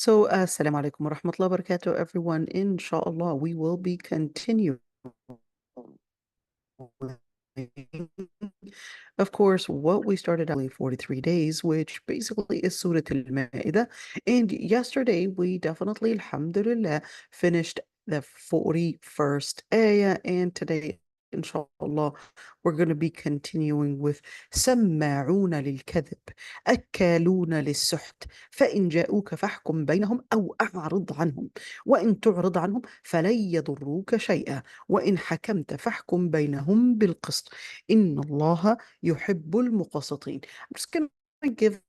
Assalamu alaikum wa rahmatullahi wa barakatuh, everyone. Inshallah, we will be continuing, of course, what we started out 43 days, which basically is Surah Al-Maida. And yesterday, we definitely, alhamdulillah, finished the 41st ayah. And today, inshallah, we're going to be continuing with سماعون للكذب أكالون للسحت فإن جاءوك فاحكم بينهم أو أعرض عنهم وإن تعرض عنهم فلن يضروك شيئا وإن حكمت فاحكم بينهم بالقسط إن الله يحب المقسطين. I'm just going to give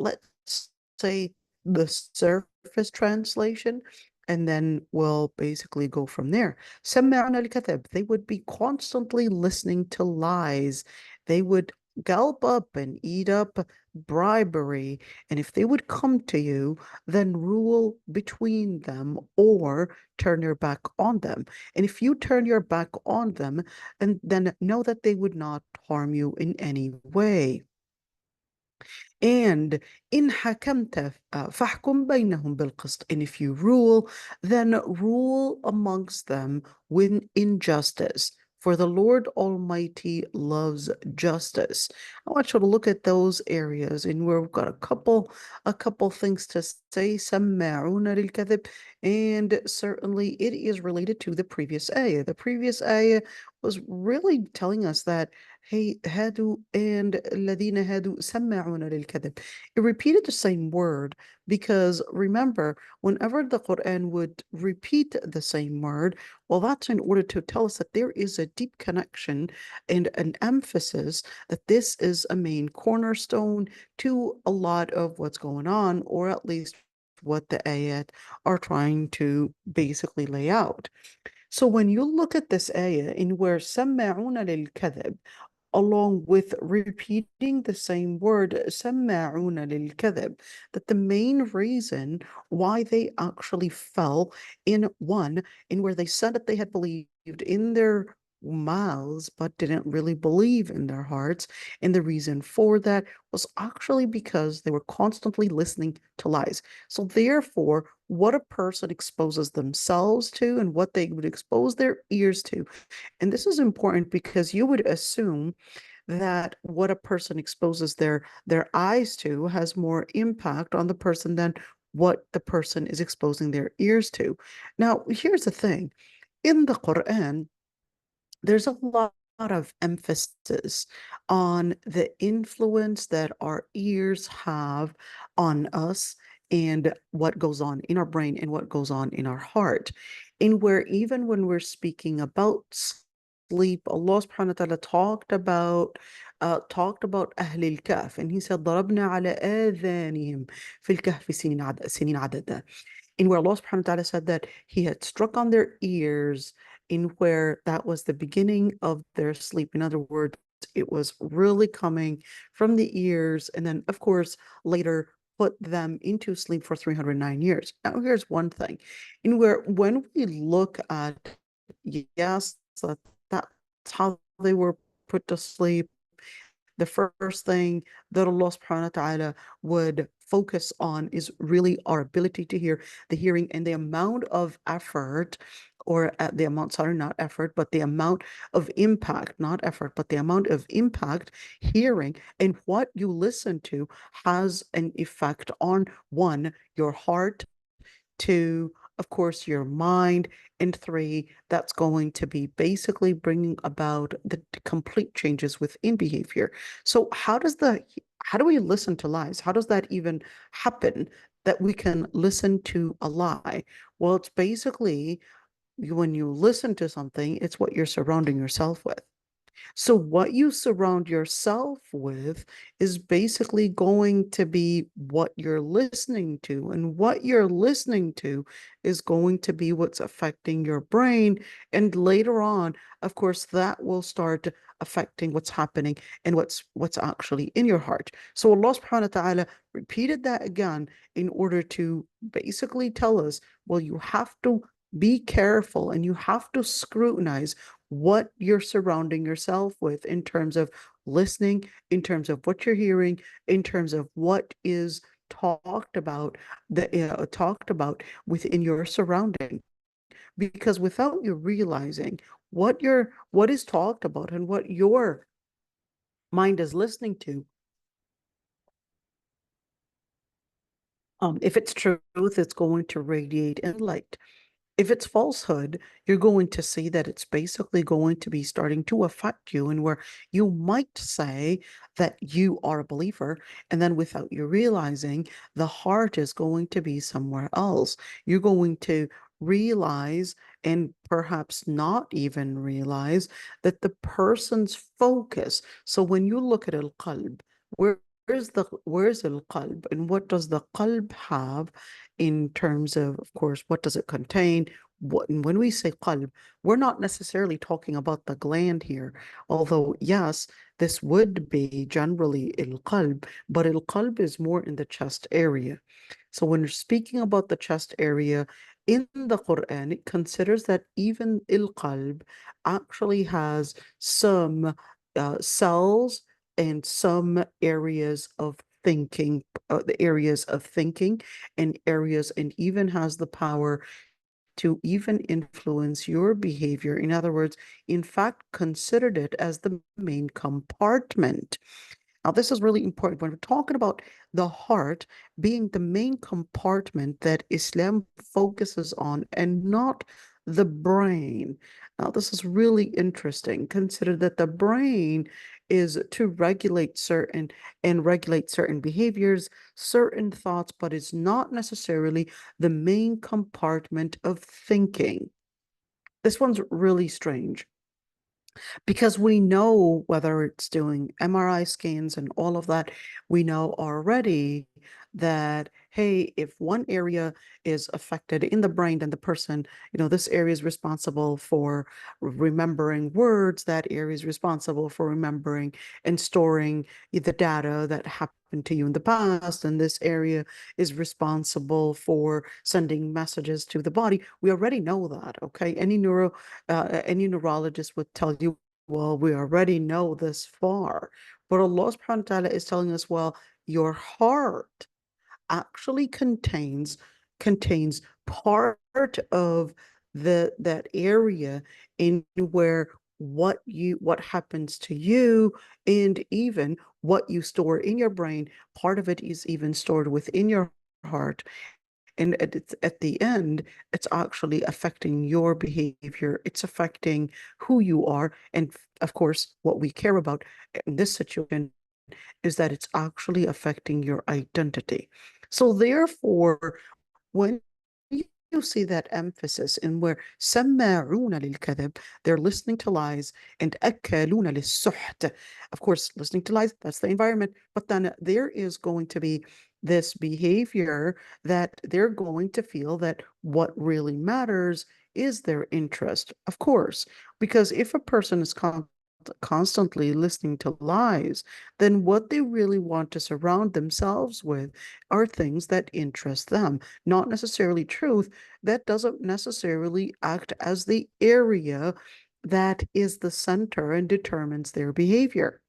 let's say, the surface translation, and then we'll basically go from there. سمعنا الكذب. They would be constantly listening to lies. They would gulp up and eat up bribery. And if they would come to you, then rule between them or turn your back on them. And if you turn your back on them, and then know that they would not harm you in any way. And in حكمت فاحكم بينهم بالقسط. And if you rule, then rule amongst them with injustice. For the Lord Almighty loves justice. I want you to look at those areas, and we've got a couple things to say. سماعون للكذب, and certainly it is related to the previous ayah. The previous ayah was really telling us that, hey, هادوا and الذين هادوا سماعون للكذب. It repeated the same word because remember, whenever the Quran would repeat the same word, well, that's in order to tell us that there is a deep connection and an emphasis that this is a main cornerstone to a lot of what's going on, or at least what the ayat are trying to basically lay out. So when you look at this ayah in where سماعون للكذب, along with repeating the same word سماعون للكذب, that the main reason why they actually fell in one, in where they said that they had believed in their mouths but didn't really believe in their hearts, and the reason for that was actually because they were constantly listening to lies. So therefore, what a person exposes themselves to and what they would expose their ears to, and this is important because you would assume that what a person exposes their eyes to has more impact on the person than what the person is exposing their ears to. Now, here's the thing. In the Quran, there's a lot of emphasis on the influence that our ears have on us and what goes on in our brain and what goes on in our heart. And where even when we're speaking about sleep, Allah subhanahu wa ta'ala talked about أهل الكهف, and he said ضربنا على آذانهم في الكهف سنين عددا. In where Allah subhanahu wa ta'ala said that he had struck on their ears, in where that was the beginning of their sleep. In other words, it was really coming from the ears, and then of course later put them into sleep for 309 years. Now here's one thing, in where when we look at, yes, that's how they were put to sleep, the first thing that Allah subhanahu wa ta'ala would focus on is really our ability to hear, the hearing, and the amount of effort, or the amount, sorry, not effort, but the amount of impact, not effort, but the amount of impact hearing and what you listen to has an effect on, one, your heart, two, of course, your mind, and three, that's going to be basically bringing about the complete changes within behavior. So how do we listen to lies? How does that even happen, that we can listen to a lie? Well, it's basically, when you listen to something, it's what you're surrounding yourself with. So what you surround yourself with is basically going to be what you're listening to. And what you're listening to is going to be what's affecting your brain. And later on, of course, that will start affecting what's happening and what's actually in your heart. So Allah subhanahu wa ta'ala repeated that again in order to basically tell us, well, you have to be careful and you have to scrutinize what you're surrounding yourself with in terms of listening, in terms of what you're hearing, in terms of what is talked about within your surrounding. Because without you realizing what is talked about and what your mind is listening to, if it's truth, it's going to radiate in light. If it's falsehood, you're going to see that it's basically going to be starting to affect you, and where you might say that you are a believer, and then without you realizing, the heart is going to be somewhere else. You're going to realize, and perhaps not even realize, that the person's focus. So when you look at al-qalb, where's al-qalb, and what does the qalb have in terms of course, what does it contain? When we say qalb, we're not necessarily talking about the gland here, although yes, this would be generally al-qalb, but al-qalb is more in the chest area. So when you're speaking about the chest area in the Quran, it considers that even al-qalb actually has some cells and some areas of thinking, the areas of thinking and areas, and even has the power to even influence your behavior. In other words, in fact, considered it as the main compartment. Now, this is really important when we're talking about the heart being the main compartment that Islam focuses on and not the brain. Now, this is really interesting. Consider that the brain is to regulate certain behaviors, certain thoughts, but it's not necessarily the main compartment of thinking. This one's really strange, because we know whether it's doing MRI scans and all of that, we know already that, hey, if one area is affected in the brain, then the person, this area is responsible for remembering words, that area is responsible for remembering and storing the data that happened to you in the past, and this area is responsible for sending messages to the body. We already know that, okay? Any neurologist would tell you, well, we already know this far. But Allah subhanahu wa ta'ala is telling us, well, your heart actually contains part of that area in where what happens to you, and even what you store in your brain, part of it is even stored within your heart. And at the end, it's actually affecting your behavior. It's affecting who you are. And of course, what we care about in this situation is that it's actually affecting your identity. So therefore, when you see that emphasis in where سماعون للكذب, they're listening to lies, and أكالون للسحت, of course, listening to lies, that's the environment, but then there is going to be this behavior that they're going to feel that what really matters is their interest, of course, because if a person is constantly listening to lies, then what they really want to surround themselves with are things that interest them, not necessarily truth. That doesn't necessarily act as the area that is the center and determines their behavior.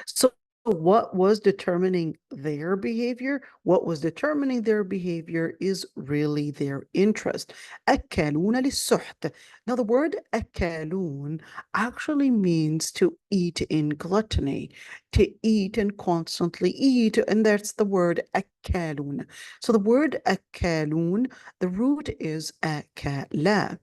So what was determining their behavior? What was determining their behavior is really their interest. أكالون للسحت. Now the word أكالون actually means to eat in gluttony, to eat and constantly eat, and that's the word أكالون. So the word أكالون, the root is أكلا.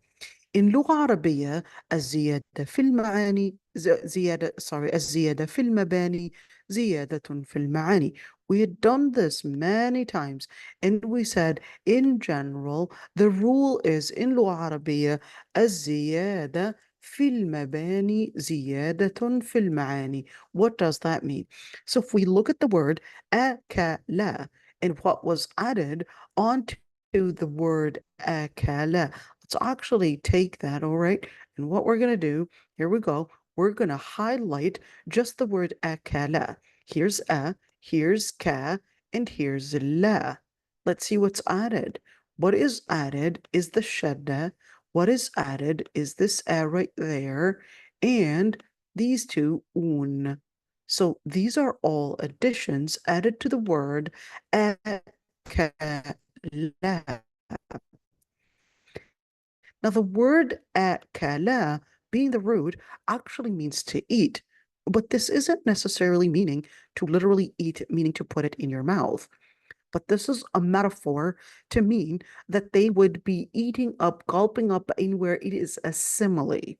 إن لغة عربية الزيادة في المعاني الزيادة في المباني زيادة في المعاني. We had done this many times, and we said in general the rule is in لغة عربية الزيادة في المباني زيادة في المعاني. What does that mean? So if we look at the word أكل and what was added onto the word أكل, let's actually take that, all right? And what we're going to do, here we go. We're going to highlight just the word akala. Here's a, here's ka, and here's la. Let's see what's added. What is added is the shadda. What is added is this a right there, and these two un. So these are all additions added to the word akala. Now, the word akala, being the root, actually means to eat. But this isn't necessarily meaning to literally eat, meaning to put it in your mouth. But this is a metaphor to mean that they would be eating up, gulping up in where it is a simile.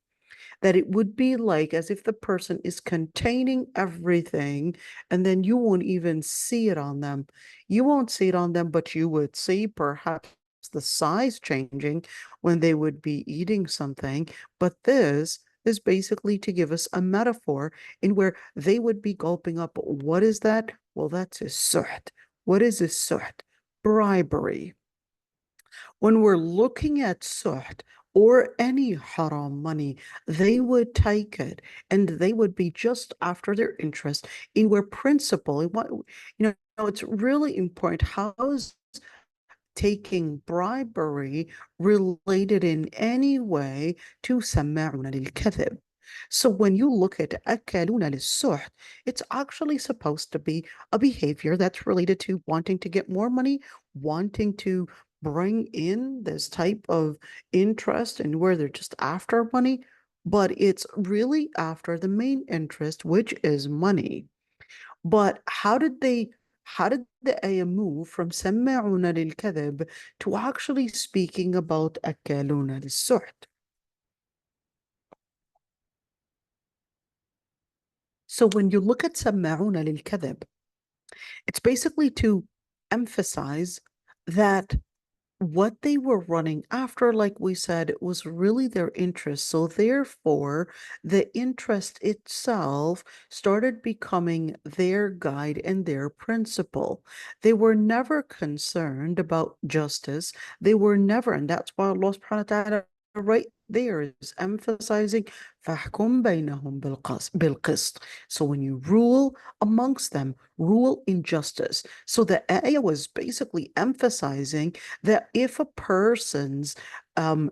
That it would be like as if the person is containing everything and then you won't even see it on them. You won't see it on them, but you would see perhaps the size changing when they would be eating something. But this is basically to give us a metaphor in where they would be gulping up. What is that? Well, that's a suht. What is a suht? Bribery. When we're looking at suht or any haram money, they would take it and they would be just after their interest in where principle, it's really important. How is taking bribery related in any way to سماعون للكذب? So when you look at أكلون للسحت, it's actually supposed to be a behavior that's related to wanting to get more money, wanting to bring in this type of interest and where they're just after money, but it's really after the main interest, which is money. But how did the ayah move from سماعون للكذب to actually speaking about أكالون للسحت? So when you look at سماعون للكذب, it's basically to emphasize that what they were running after, like we said, was really their interest. So therefore, the interest itself started becoming their guide and their principle. They were never concerned about justice. They were never, and that's why Allah subhanahu wa ta'ala right there is emphasizing فَاحْكُمْ بَيْنَهُمْ بِالْقِسْطِ. So when you rule amongst them, rule in justice. So the ayah was basically emphasizing that if a person's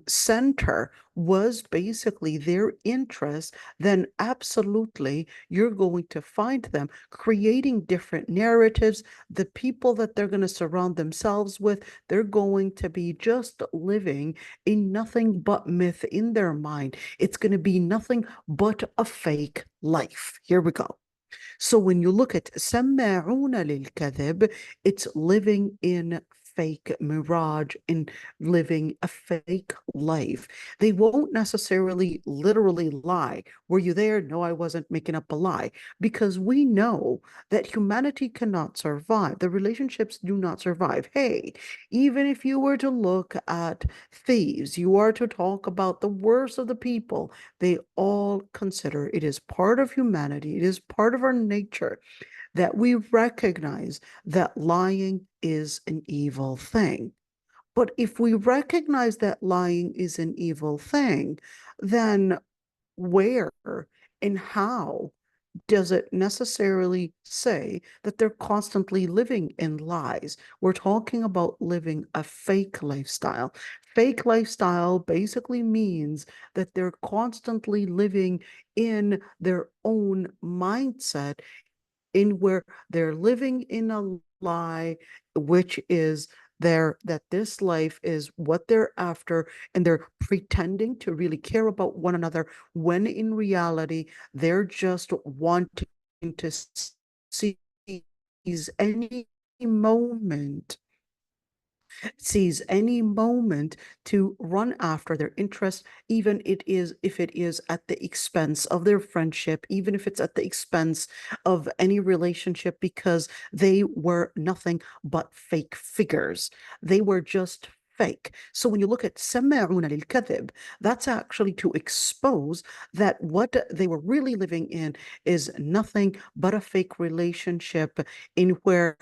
center was basically their interest, then absolutely you're going to find them creating different narratives. The people that they're going to surround themselves with, they're going to be just living in nothing but myth in their mind. It's going to be nothing but a fake life. Here we go. So when you look at سماعون للكذب, it's living in fake mirage, in living a fake life. They won't necessarily literally lie. Were you there? No, I wasn't making up a lie. Because we know that humanity cannot survive. The relationships do not survive. Hey, even if you were to look at thieves, you are to talk about the worst of the people, they all consider it is part of humanity, it is part of our nature that we recognize that lying is an evil thing. But if we recognize that lying is an evil thing, then where and how does it necessarily say that they're constantly living in lies? We're talking about living a fake lifestyle. Fake lifestyle basically means that they're constantly living in their own mindset, in where they're living in a lie, which is that this life is what they're after, and they're pretending to really care about one another when in reality they're just wanting to seize any moment seize any moment to run after their interests, even if it is at the expense of their friendship, even if it's at the expense of any relationship, because they were nothing but fake figures. They were just fake. So when you look at سماعون للكذب, that's actually to expose that what they were really living in is nothing but a fake relationship, in where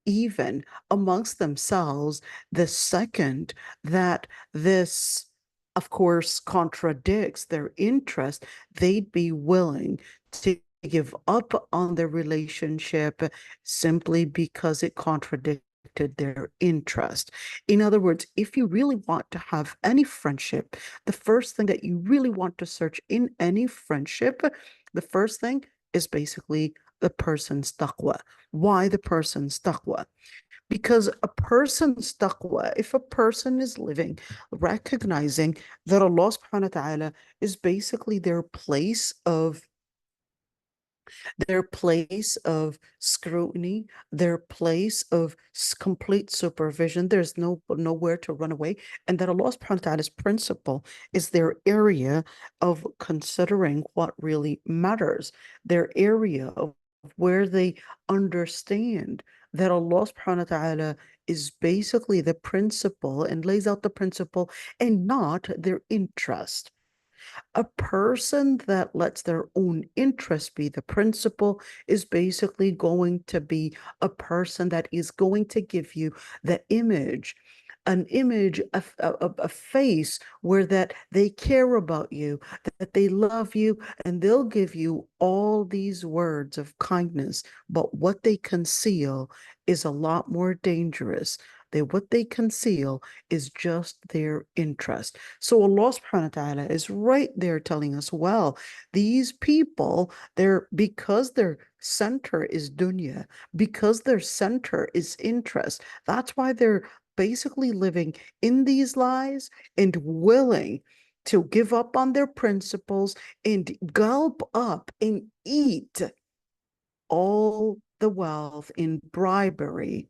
even amongst themselves, the second that this, of course, contradicts their interest, they'd be willing to give up on their relationship simply because it contradicted their interest. In other words, if you really want to have any friendship, the first thing that you really want to search in any friendship, the first thing is basically the person's taqwa. Why the person's taqwa? Because a person's taqwa, if a person is living, recognizing that Allah subhanahu wa ta'ala is basically their place of scrutiny, their place of complete supervision. There's nowhere to run away. And that Allah subhanahu wa ta'ala's principle is their area of considering what really matters, their area of where they understand that Allah subhanahu wa ta'ala is basically the principle and lays out the principle and not their interest. A person that lets their own interest be the principle is basically going to be a person that is going to give you the image, an image, a face where that they care about you, that they love you, and they'll give you all these words of kindness. But what they conceal is a lot more dangerous. What they conceal is just their interest. So Allah subhanahu wa ta'ala is right there telling us, well, these people, because their center is dunya, because their center is interest, that's why they're basically living in these lies and willing to give up on their principles and gulp up and eat all the wealth in bribery.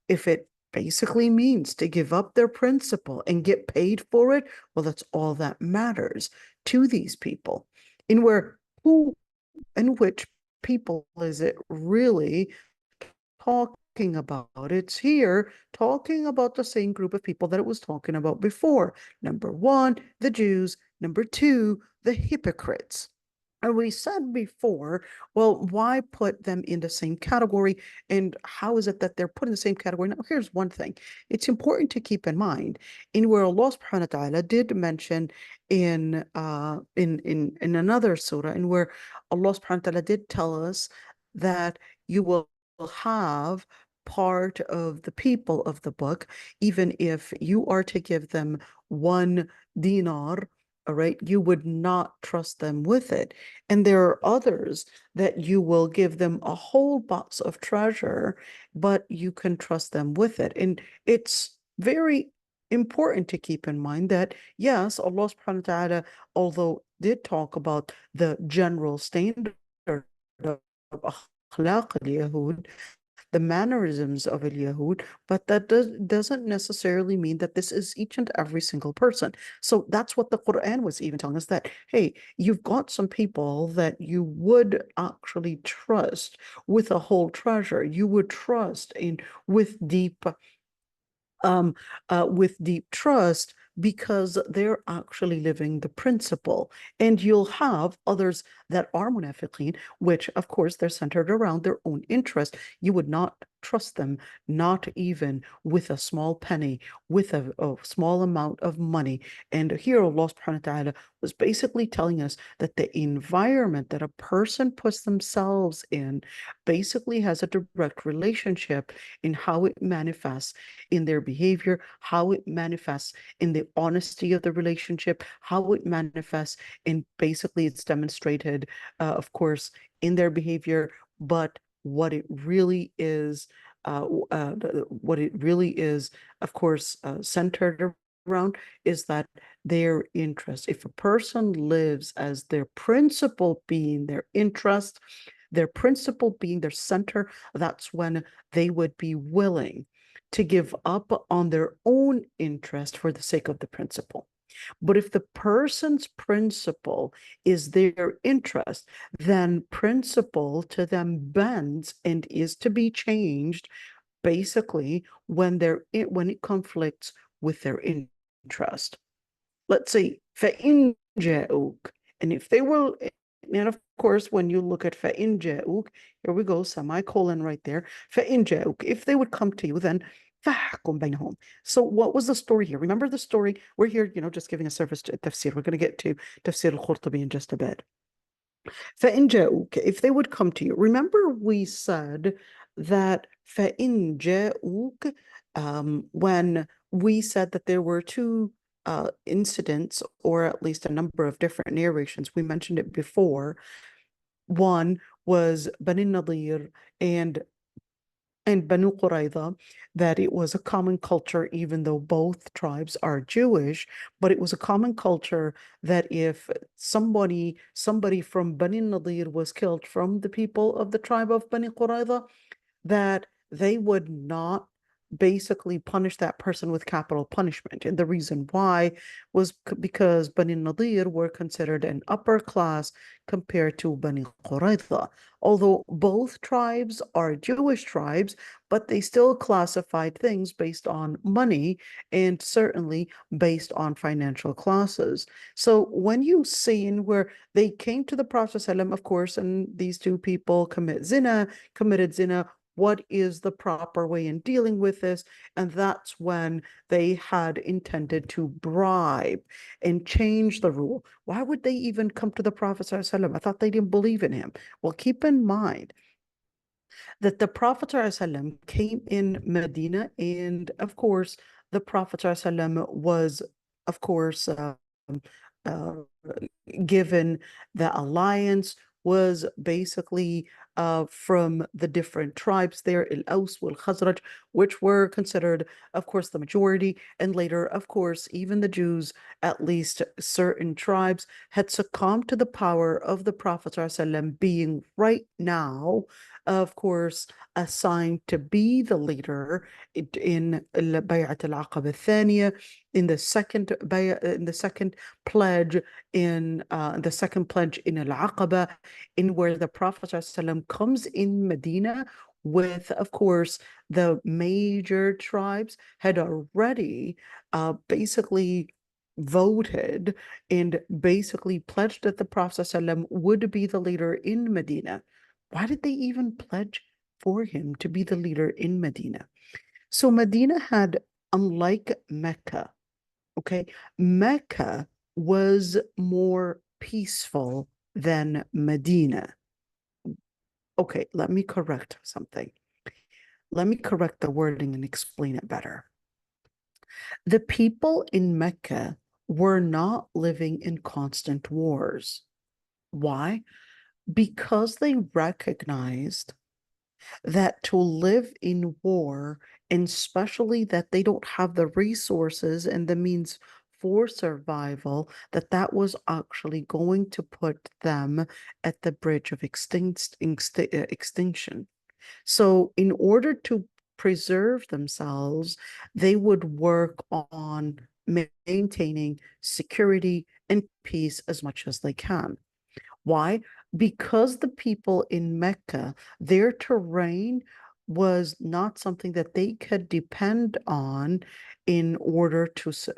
If it basically means to give up their principle and get paid for it, well, that's all that matters to these people. In which people is it really talking about? It's here talking about the same group of people that it was talking about before. Number one, the Jews. Number two, the hypocrites. And we said before, well, why put them in the same category? And how is it that they're put in the same category? Now, here's one thing. It's important to keep in mind in where Allah subhanahu wa ta'ala did mention in another surah, in where Allah subhanahu wa ta'ala did tell us that you will have part of the people of the book, even if you are to give them 1 dinar. All right, you would not trust them with it. And there are others that you will give them a whole box of treasure, but you can trust them with it. And it's very important to keep in mind that, yes, Allah subhanahu wa ta'ala, although did talk about the general standard of akhlaq al-Yahud, the mannerisms of al-Yahud, but that doesn't necessarily mean that this is each and every single person. So that's what the Quran was even telling us, that, hey, you've got some people that you would actually trust with a whole treasure. You would trust in with deep trust because they're actually living the principle. And you'll have others that are munafiqeen, which of course they're centered around their own interest. You would not trust them, not even with a small penny, with a small amount of money. And here Allah subhanahu wa ta'ala was basically telling us that the environment that a person puts themselves in basically has a direct relationship in how it manifests in their behavior, how it manifests in the honesty of the relationship, how it manifests in basically it's demonstrated, of course, in their behavior, but what it really is, of course, centered around is that their interest. If a person lives as their principle being their interest, their principle being their center, that's when they would be willing to give up on their own interest for the sake of the principle. But if the person's principle is their interest, then principle to them bends and is to be changed basically when it conflicts with their interest. Let's say فَإِنْ جَاءُوكَ, and if they will, and of course, when you look at فَإِنْ جَاءُوكَ, here we go, semicolon right there, فَإِنْ جَاءُوكَ, if they would come to you, then فَحْكُمْ بَيْنَهُمْ. So what was the story here? Remember the story? We're here, just giving a service to tafsir. We're going to get to tafsir al-Qurtubi in just a bit. فَإِنْ جَاءُوكَ, if they would come to you. Remember we said that فَإِنْ جَاءُوكَ, when we said that there were two incidents, or at least a number of different narrations. We mentioned it before. One was Bani Nadir and Banu Qurayza, that it was a common culture, even though both tribes are Jewish, but it was a common culture that if somebody from Bani Nadir was killed from the people of the tribe of Bani Qurayza, that they would not basically punish that person with capital punishment. And the reason why was because Bani Nadir were considered an upper class compared to Bani Qurayza. Although both tribes are Jewish tribes, but they still classified things based on money and certainly based on financial classes. So when you see in where they came to the Prophet ﷺ, of course, and these two people committed zina, what is the proper way in dealing with this? And that's when they had intended to bribe and change the rule. Why would they even come to the Prophet ﷺ? I thought they didn't believe in him. Well, keep in mind that the Prophet ﷺ came in Medina, and of course, the Prophet ﷺ was, of course, uh, given the alliance, was basically from the different tribes there, Al-Aws wal-Khazraj, which were considered, of course, the majority. And later, of course, even the Jews, at least certain tribes, had succumbed to the power of the Prophet ﷺ being right now, of course, assigned to be the leader in Bay'at al-Aqaba al-Thaniya, in the second pledge, in the second pledge in Al-Aqaba, in where the Prophet ﷺ comes in Medina with, of course, the major tribes had already basically voted and basically pledged that the Prophet ﷺ would be the leader in Medina. Why did they even pledge for him to be the leader in Medina? So Medina had, unlike Mecca, okay, Mecca was more peaceful than Medina. Okay, let me correct something. Let me correct the wording and explain it better. The people in Mecca were not living in constant wars. Why? Because they recognized that to live in war, and especially that they don't have the resources and the means for survival, that was actually going to put them at the bridge of extinction. So in order to preserve themselves, they would work on maintaining security and peace as much as they can. Why? Because the people in Mecca, their terrain was not something that they could depend on in order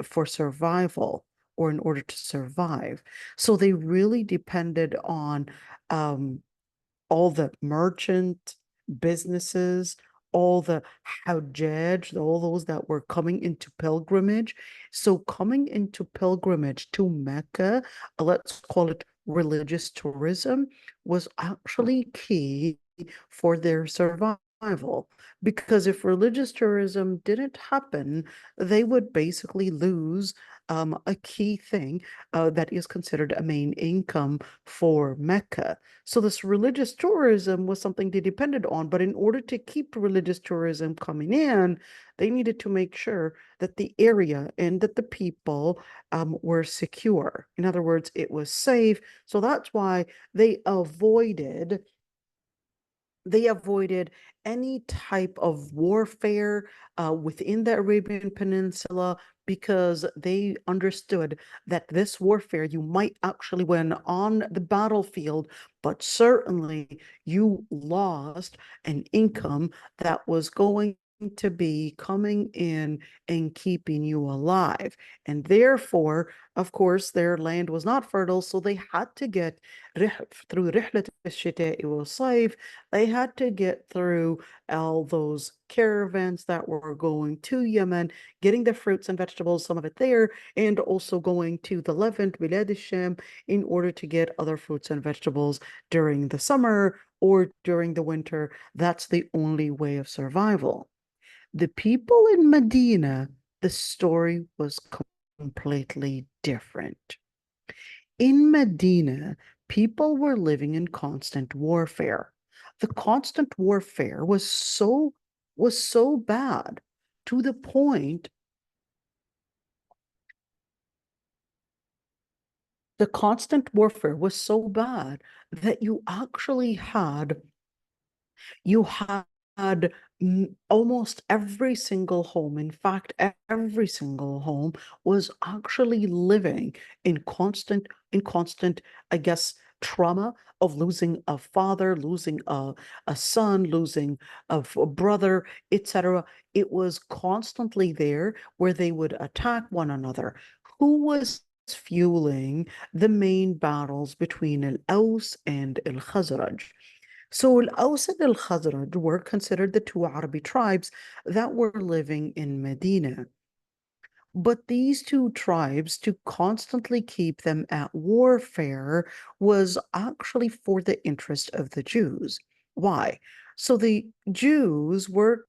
for survival, or in order to survive. So they really depended on all the merchant businesses, all the Hajjaj, all those that were coming into pilgrimage. So coming into pilgrimage to Mecca, let's call it religious tourism, was actually key for their survival. Because if religious tourism didn't happen, they would basically lose a key thing that is considered a main income for Mecca. So this religious tourism was something they depended on, but in order to keep religious tourism coming in, they needed to make sure that the area and that the people were secure. In other words, it was safe. So that's why they avoided any type of warfare within the Arabian Peninsula, because they understood that this warfare, you might actually win on the battlefield, but certainly you lost an income that was going to be coming in and keeping you alive. And therefore, of course, their land was not fertile, so they had to get through رحلة الشتاء والصيف. They had to get through all those caravans that were going to Yemen, getting the fruits and vegetables, some of it there, and also going to the Levant, Bilad al-Sham, in order to get other fruits and vegetables during the summer or during the winter. That's the only way of survival. The people in Medina, the story was completely different. In Medina, people were living in constant warfare. The constant warfare was so bad to the point the constant warfare was so bad that you had almost every single home. In fact, every single home was actually living in constant, I guess, trauma of losing a father, losing a son, losing a brother, etc. It was constantly there where they would attack one another. Who was fueling the main battles between al-Aws and al-Khazraj? So Al-Aws and Al-Khazraj were considered the two Arabic tribes that were living in Medina. But these two tribes, to constantly keep them at warfare, was actually for the interest of the Jews. Why? So the Jews were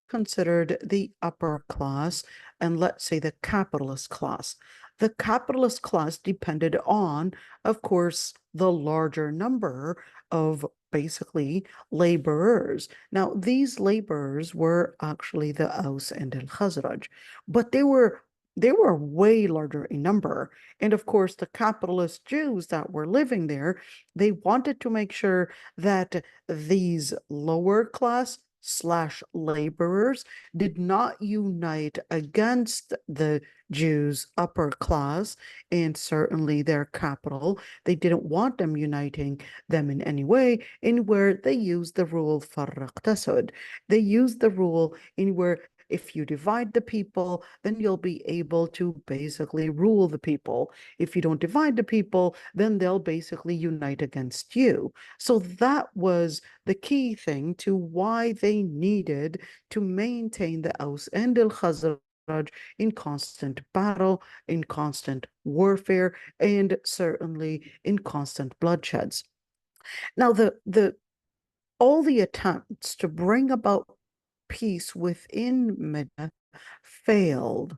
considered the upper class and, let's say, the capitalist class. The capitalist class depended on, of course, the larger number of basically laborers. Now, these laborers were actually the Aus and Al Khazraj, but they were way larger in number. And of course, the capitalist Jews that were living there, they wanted to make sure that these lower class slash laborers did not unite against the Jews upper class and certainly their capital. They didn't want them uniting them in any way, in where they used the rule farraq tasud. They used the rule in where if you divide the people, then you'll be able to basically rule the people. If you don't divide the people, then they'll basically unite against you. So that was the key thing to why they needed to maintain the Aus and Al Khazraj in constant battle, in constant warfare, and certainly in constant bloodsheds. Now, the all the attempts to bring about peace within Medina failed.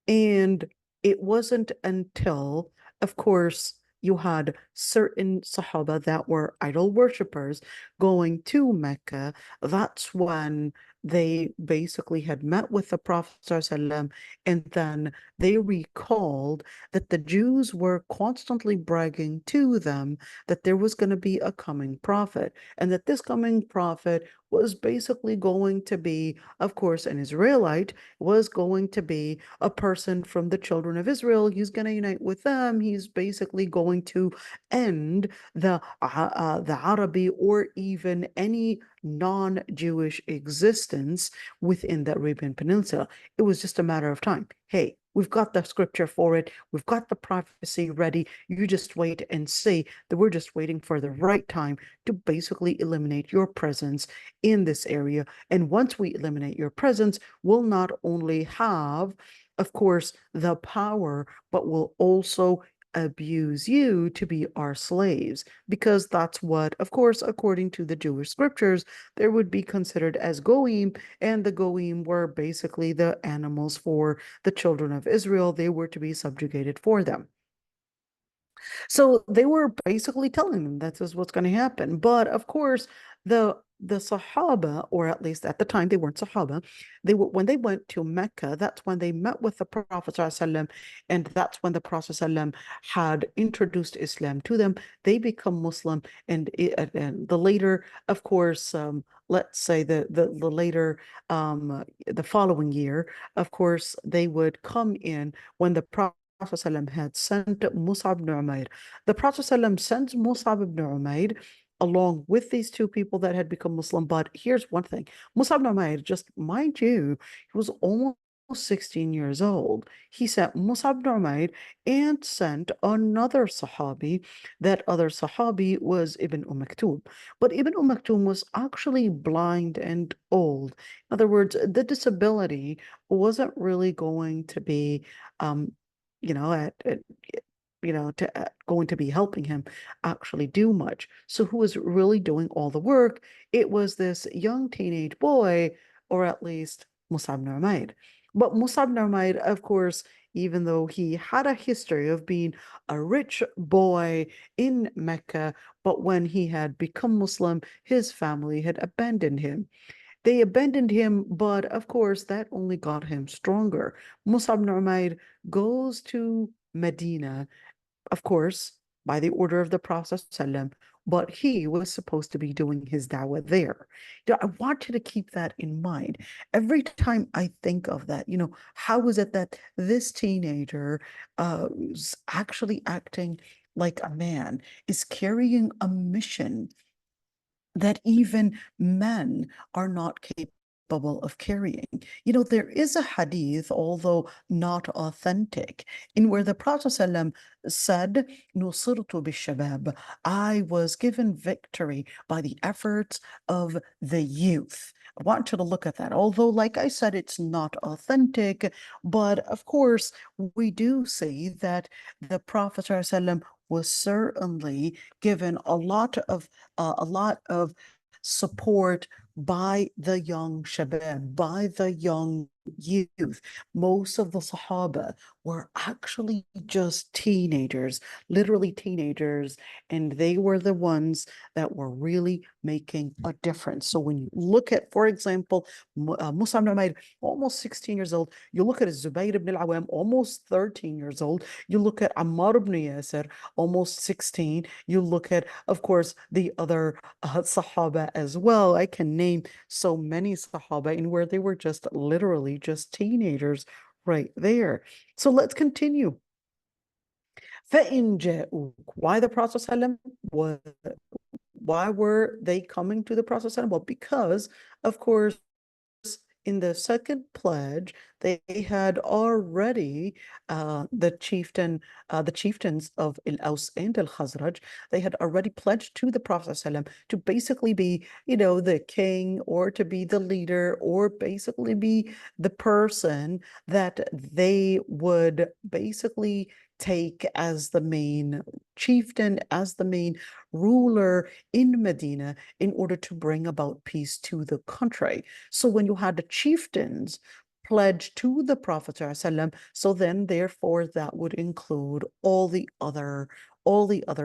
And it wasn't until, of course, you had certain Sahaba that were idol worshippers going to Mecca. That's when they basically had met with the Prophet ﷺ, and then they recalled that the Jews were constantly bragging to them that there was going to be a coming prophet, and that this coming prophet was basically going to be, of course, an Israelite, was going to be a person from the children of Israel. He's going to unite with them. He's basically going to end the Arabi or even any non-Jewish existence within the Arabian Peninsula. It was just a matter of time. Hey, we've got the scripture for it. We've got the prophecy ready. You just wait and see that we're just waiting for the right time to basically eliminate your presence in this area. And once we eliminate your presence, we'll not only have, of course, the power, but we'll also abuse you to be our slaves, because that's what, of course, according to the Jewish scriptures, there would be considered as goyim, and the goyim were basically the animals for the children of Israel. They were to be subjugated for them. So they were basically telling them this is what's going to happen. But of course, the Sahaba, or at least at the time they weren't Sahaba, when they went to Mecca, that's when they met with the Prophet ﷺ, and that's when the Prophet ﷺ had introduced Islam to them. They become Muslim, and the later, of course, let's say the later, the following year, of course, they would come in when the Prophet ﷺ had sent Mus'ab ibn Umair. The Prophet ﷺ sends Mus'ab ibn Umair along with these two people that had become Muslim. But here's one thing. Mus'ab ibn Umair, just mind you, he was almost 16 years old. He sent Mus'ab ibn Umair and sent another Sahabi. That other Sahabi was Ibn Maktoum. But Ibn Maktoum was actually blind and old. In other words, the disability wasn't really going to be going to be helping him actually do much. So who was really doing all the work? It was this young teenage boy, or at least Musab ibn Umair. But Mus'ab ibn Umair, of course, even though he had a history of being a rich boy in Mecca, but when he had become Muslim, his family had abandoned him. They abandoned him, but of course, that only got him stronger. Mus'ab ibn Umair goes to Medina, of course, by the order of the Prophet ﷺ, but he was supposed to be doing his da'wah there. I want you to keep that in mind. Every time I think of that, how is it that this teenager is actually acting like a man, is carrying a mission that even men are not capable of carrying. There is a hadith, although not authentic, in where the Prophet ﷺ said, "Nusirtu bishabab," I was given victory by the efforts of the youth. I want you to look at that. Although, like I said, it's not authentic, but of course, we do see that the Prophet ﷺ was certainly given a lot of support by the young shabab, by the young youth. Most of the Sahaba were actually just teenagers, literally teenagers, and they were the ones that were really making a difference. So when you look at, for example, Mus'ab ibn Umair, almost 16 years old, you look at Zubayr ibn al-Awwam, almost 13 years old, you look at Ammar ibn Yasir, almost 16, you look at, of course, the other Sahaba as well. I can name so many Sahaba in where they were just literally just teenagers right there. So let's continue. فَإِنْ جَاءُوكَ. Why the Prophet ﷺ? Why were they coming to the Prophet ﷺ? Well, because, of course, in the second pledge, they had already the chieftains of Al-Aus and Al-Khazraj, they had already pledged to the Prophet ﷺ to basically be, the king, or to be the leader, or basically be the person that they would basically take as the main chieftain, as the main ruler in Medina, in order to bring about peace to the country. So when you had the chieftains pledge to the Prophet ﷺ, so then therefore that would include all the other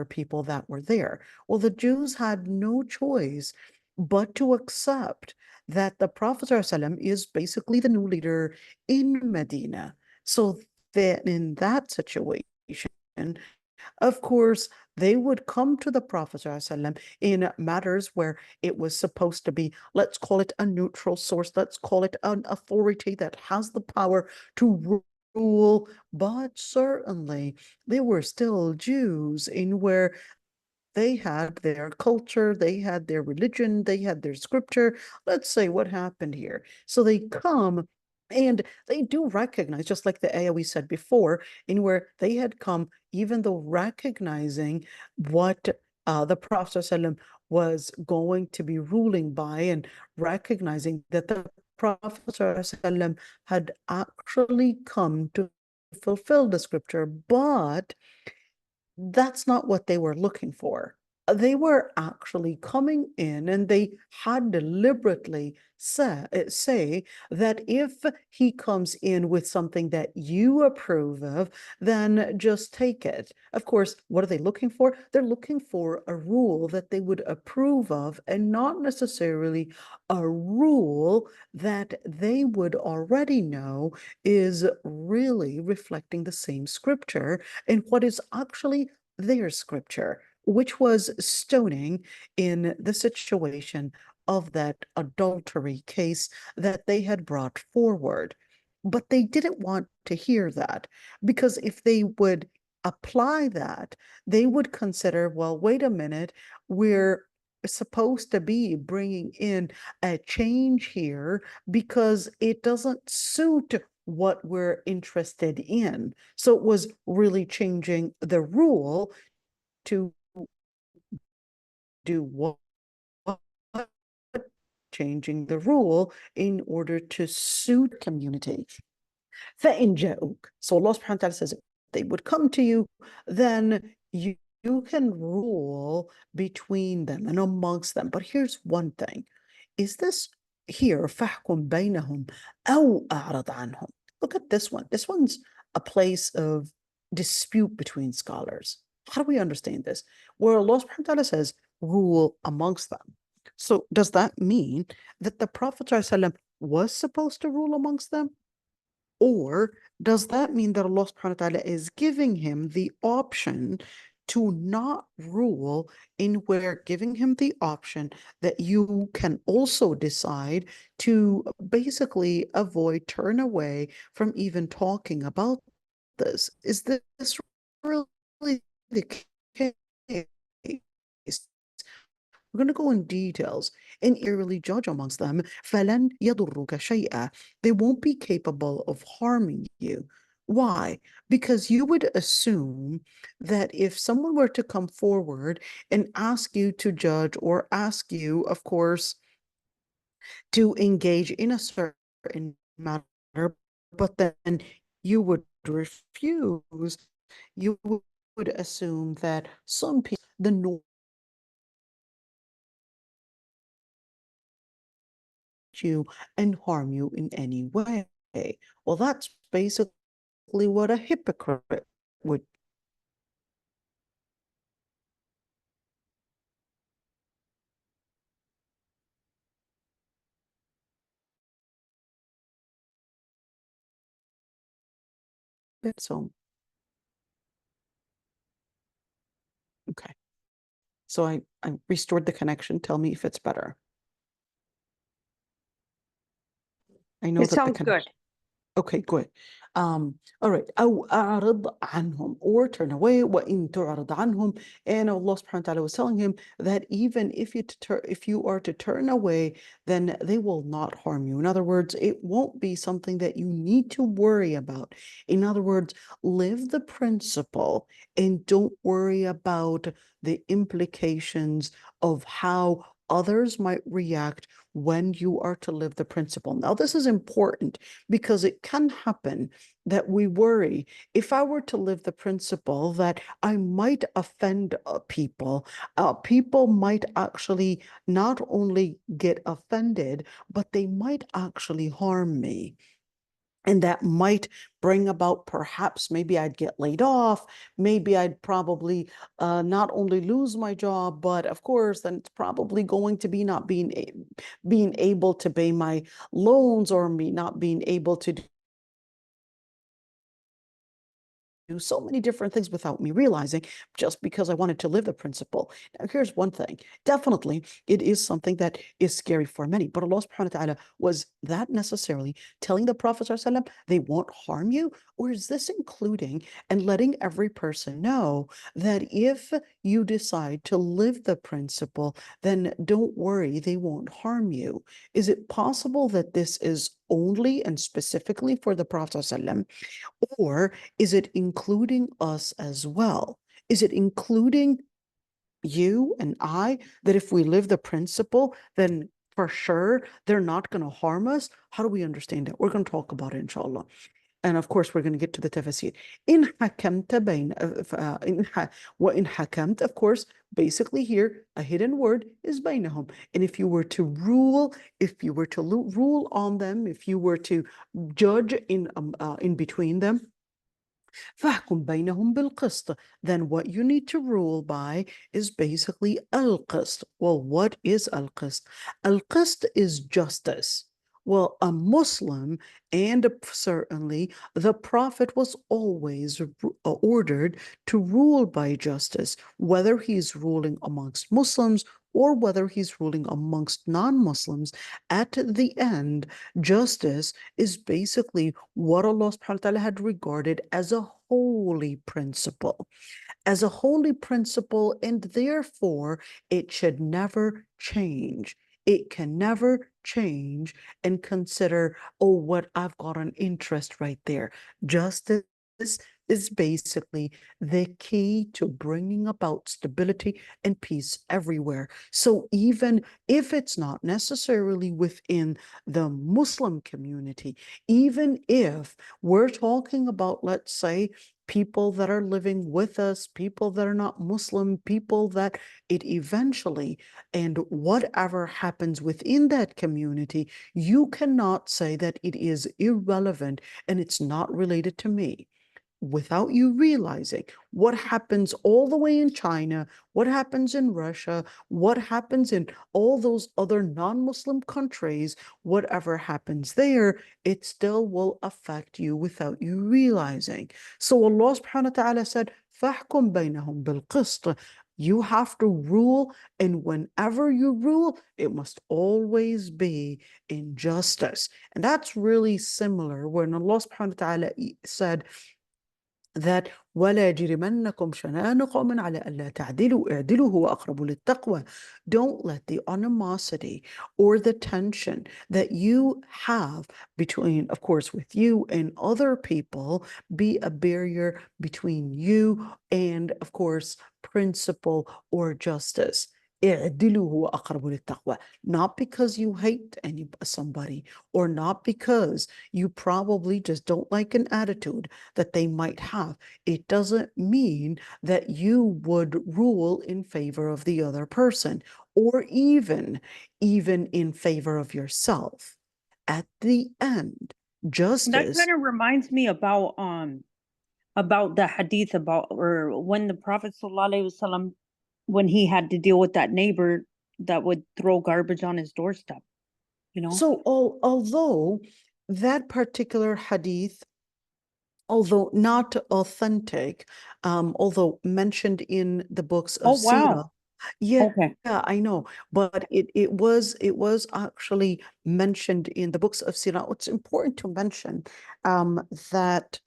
people that were there. Well, the Jews had no choice but to accept that the Prophet ﷺ is basically the new leader in Medina. So that in that situation, of course, they would come to the Prophet ﷺ in matters where it was supposed to be, let's call it a neutral source, let's call it an authority that has the power to rule, but certainly they were still Jews in where they had their culture, they had their religion, they had their scripture. Let's say what happened here. So they come and they do recognize, just like the ayah we said before, in where they had come, even though recognizing what the Prophet ﷺ was going to be ruling by, and recognizing that the Prophet ﷺ had actually come to fulfill the scripture, but that's not what they were looking for. They were actually coming in, and they had deliberately say that if he comes in with something that you approve of, then just take it. Of course, what are they looking for? They're looking for a rule that they would approve of, and not necessarily a rule that they would already know is really reflecting the same scripture and what is actually their scripture, which was stoning in the situation of that adultery case that they had brought forward. But they didn't want to hear that, because if they would apply that, they would consider, well, wait a minute, we're supposed to be bringing in a change here because it doesn't suit what we're interested in. So it was really changing the rule to do what? Changing the rule in order to suit community. فَإِنْ جَاءُوكَ. So Allah subhanahu wa ta'ala says, if they would come to you, then you can rule between them and amongst them. But here's one thing. Is this here فَحْكُمْ بَيْنَهُمْ أَوْ أَعْرَضْ عَنْهُمْ? Look at this one. This one's a place of dispute between scholars. How do we understand this? Where Allah subhanahu wa ta'ala says, rule amongst them. So does that mean that the Prophet ﷺ was supposed to rule amongst them? Or does that mean that Allah subhanahu wa ta'ala is giving him the option to not rule, in where giving him the option that you can also decide to basically avoid, turn away from even talking about this? Is this really the case? We're going to go in details and eerily judge amongst them. فَلَنْ يَضُرُّكَ شَيْئًا. They won't be capable of harming you. Why? Because you would assume that if someone were to come forward and ask you to judge, or ask you, of course, to engage in a certain matter, but then you would refuse, you would assume that some people, the norm, you and harm you in any way. Well, that's basically what a hypocrite would. So, okay. So I restored the connection. Tell me if it's better. I know It that the sounds good. connection. Okay, good. All right. أو أعرض عنهم, or turn away. وإن تعرض عنهم. And Allah subhanahu wa ta'ala was telling him that even if you are to turn away, then they will not harm you. In other words, it won't be something that you need to worry about. In other words, live the principle and don't worry about the implications of how others might react when you are to live the principle. Now, this is important because it can happen that we worry, if I were to live the principle, that I might offend people. People might actually not only get offended, but they might actually harm me. And that might bring about, perhaps, maybe I'd get laid off. Maybe I'd probably not only lose my job, but of course, then it's probably going to be not being able to pay my loans, or me not being able to do so many different things without me realizing, just because I wanted to live the principle. Now, here's one thing. Definitely, it is something that is scary for many, but Allah subhanahu wa ta'ala, was that necessarily telling the Prophet ﷺ they won't harm you? Or is this including and letting every person know that if you decide to live the principle, then don't worry, they won't harm you? Is it possible that this is only and specifically for the Prophet ﷺ? Or is it including us as well? Is it including you and I, that if we live the principle, then for sure they're not going to harm us? How do we understand it? We're going to talk about it, inshallah. And of course, we're going to get to the tafsir. In hakamta bain, in hakamt, of course, basically here, a hidden word is bainahum. And if you were to rule, if you were to rule on them, if you were to judge in between them, فَاحْكُمْ بَيْنَهُمْ بِالْقِسْطِ. Then what you need to rule by is basically al-qist. Well, what is al-qist? Al-qist is justice. Well, a Muslim, and certainly the Prophet, was always ordered to rule by justice, whether he's ruling amongst Muslims or whether he's ruling amongst non-Muslims. At the end, justice is basically what Allah subhanahu wa ta'ala had regarded as a holy principle. As a holy principle, and therefore it should never change. It can never change and consider, oh, what, I've got an interest right there. Justice is basically the key to bringing about stability and peace everywhere. So even if it's not necessarily within the Muslim community, even if we're talking about, let's say, people that are living with us, people that are not Muslim, people that it eventually, and whatever happens within that community, you cannot say that it is irrelevant and it's not related to me, without you realizing what happens all the way in China, what happens in Russia, what happens in all those other non-Muslim countries, whatever happens there, it still will affect you without you realizing. So Allah subhanahu wa ta'ala said, فَاحْكُمْ بَيْنَهُمْ بِالْقِسْطِ. You have to rule, and whenever you rule, it must always be in justice. And that's really similar when Allah subhanahu wa ta'ala said that ولا يجرمنكم شنآن قوم على ألا تعدلوا اعدلوا هو أقرب للتقوى. Don't let the animosity or the tension that you have between, of course, with you and other people be a barrier between you and, of course, principle or justice. اعدلوا هو أقرب للتقوى. Not because you hate somebody, or not because you probably just don't like an attitude that they might have. It doesn't mean that you would rule in favor of the other person, or even in favor of yourself. At the end, That justice. kind of reminds me about the hadith about, or when the Prophet ﷺ, when he had to deal with that neighbor that would throw garbage on his doorstep, you know? So although that particular hadith, although not authentic, although mentioned in the books of Oh, Sirah, wow. yeah, Okay. I know, but it was actually mentioned in the books of Sirah. It's important to mention that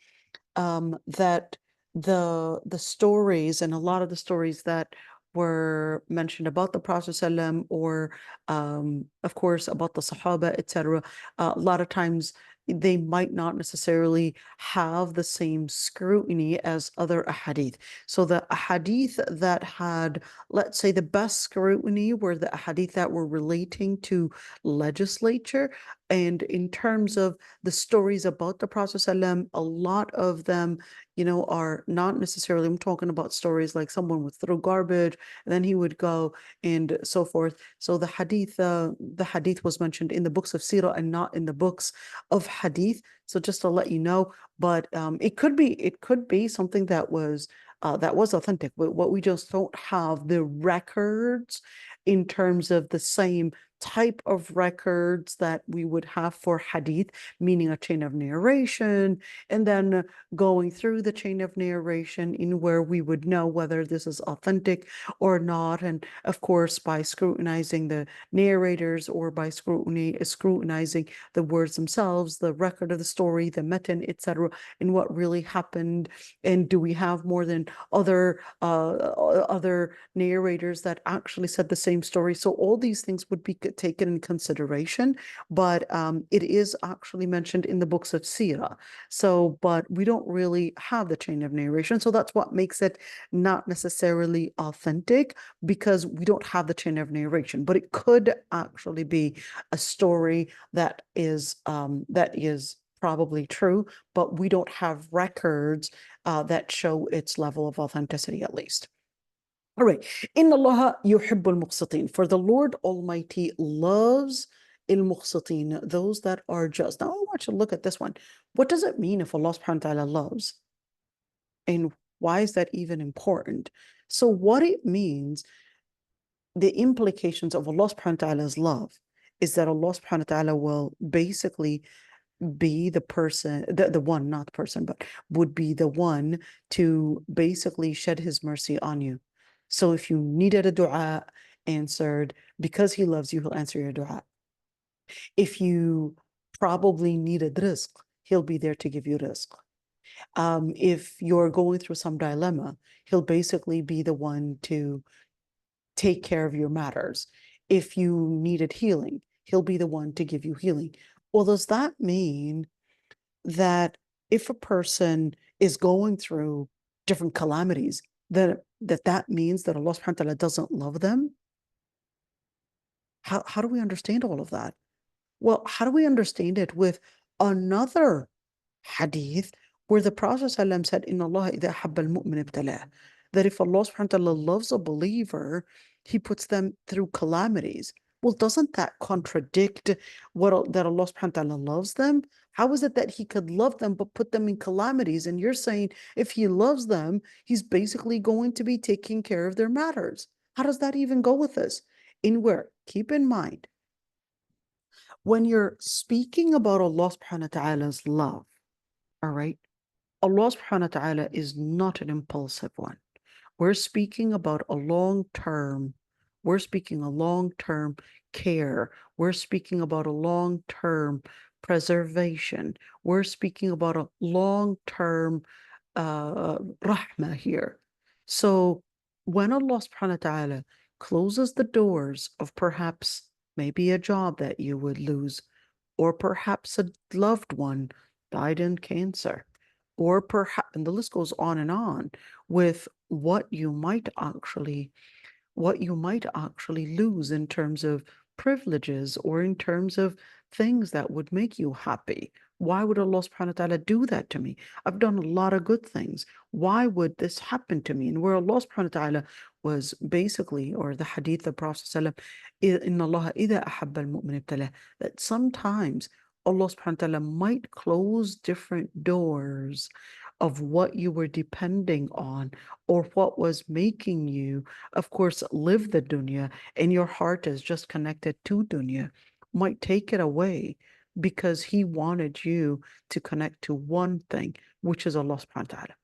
that the stories, and a lot of the stories that were mentioned about the Prophet ﷺ, or of course about the Sahaba, etc., a lot of times they might not necessarily have the same scrutiny as other ahadith. So the ahadith that had, let's say, the best scrutiny were the ahadith that were relating to legislature. And in terms of the stories about the Prophet ﷺ, a lot of them, are not necessarily, I'm talking about stories like someone would throw garbage and then he would go and so forth. So the hadith was mentioned in the books of Sirah and not in the books of hadith. So just to let you know, but it could be something that was authentic, but what we just don't have the records in terms of the same type of records that we would have for hadith, meaning a chain of narration, and then going through the chain of narration in where we would know whether this is authentic or not. And of course, by scrutinizing the narrators, or by scrutinizing the words themselves, the record of the story, the matan, etc., and what really happened. And do we have more than other narrators that actually said the same story? So all these things would be taken in consideration, but it is actually mentioned in the books of Sirah. So, but we don't really have the chain of narration. So that's what makes it not necessarily authentic, because we don't have the chain of narration. But it could actually be a story that is probably true, but we don't have records that show its level of authenticity, at least. All right. Inna Allah yuhibbul muqsitin. For the Lord Almighty loves al-muqsitin, those that are just. Now I want you to look at this one. What does it mean if Allah subhanahu wa ta'ala loves? And why is that even important? So what it means, the implications of Allah subhanahu wa ta'ala's love, is that Allah subhanahu wa ta'ala will basically be the person, the one, not the person, but would be the one to basically shed his mercy on you. So if you needed a dua answered, because he loves you, he'll answer your dua. If you probably needed rizq, he'll be there to give you rizq. If you're going through some dilemma, he'll basically be the one to take care of your matters. If you needed healing, he'll be the one to give you healing. Well, does that mean that if a person is going through different calamities, that means that Allah subhanahu wa ta'ala doesn't love them? How do we understand all of that? Well, how do we understand it with another hadith where the Prophet ﷺ said, إِنَّ اللَّهَ إِذَا أَحَبَّ الْمُؤْمِنَ ابْتَلَاهُ, that if Allah subhanahu wa ta'ala loves a believer, He puts them through calamities. Well, doesn't that contradict that Allah subhanahu wa ta'ala loves them? How is it that He could love them but put them in calamities? And you're saying if He loves them, He's basically going to be taking care of their matters. How does that even go with this? In where, keep in mind, when you're speaking about Allah subhanahu wa ta'ala's love, all right, Allah subhanahu wa ta'ala is not an impulsive one. We're speaking about a long-term, we're speaking a long-term care. We're speaking about a long-term preservation. We're speaking about a long-term rahmah here. So when Allah subhanahu wa ta'ala closes the doors of perhaps maybe a job that you would lose, or perhaps a loved one died in cancer, or perhaps, and the list goes on with what you might actually lose in terms of privileges or in terms of things that would make you happy. Why would Allah subhanahu wa ta'ala do that to me? I've done a lot of good things. Why would this happen to me? And where Allah subhanahu wa ta'ala was basically, or the hadith of Prophet sallallahu alaihi wasallam, inna Allah idha ahabba al-mu'min ibtalah, that sometimes Allah subhanahu wa ta'ala might close different doors of what you were depending on or what was making you, of course, live the dunya, and your heart is just connected to dunya, might take it away because He wanted you to connect to one thing, which is Allah subhanahu wa ta'ala.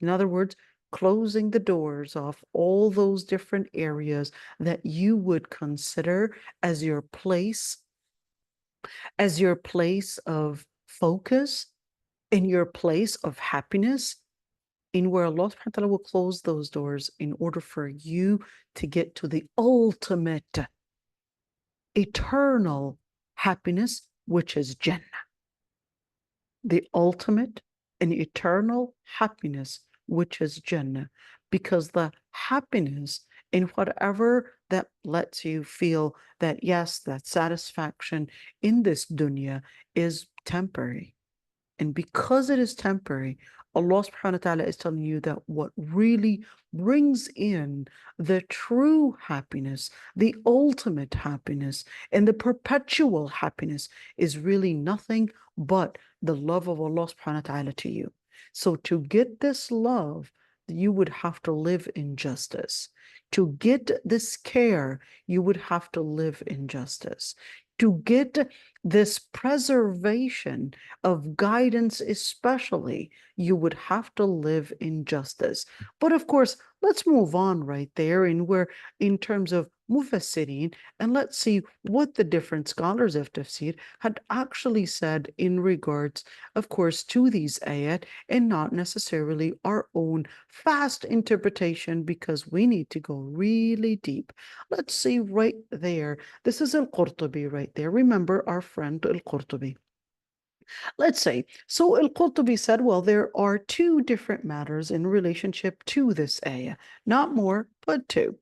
In other words, closing the doors of all those different areas that you would consider as your place of focus, in your place of happiness, in where Allah subhanahu wa ta'ala will close those doors in order for you to get to the ultimate eternal happiness, which is Jannah. The ultimate and eternal happiness, which is Jannah. Because the happiness in whatever that lets you feel that, yes, that satisfaction in this dunya is temporary. And because it is temporary, Allah subhanahu wa ta'ala is telling you that what really brings in the true happiness, the ultimate happiness, and the perpetual happiness is really nothing but the love of Allah subhanahu wa ta'ala to you. So to get this love, you would have to live in justice. To get this care, you would have to live in justice. To get this preservation of guidance, especially, you would have to live in justice. But of course, let's move on right there in terms of mufassirin, and let's see what the different scholars of tafsir had actually said in regards, of course, to these ayat, and not necessarily our own fast interpretation, because we need to go really deep. Let's see right there. This is al-Qurtubi right there. Remember our friend al-Qurtubi. Let's say, so al-Qurtubi said, well, there are two different matters in relationship to this ayah. Not more, but two.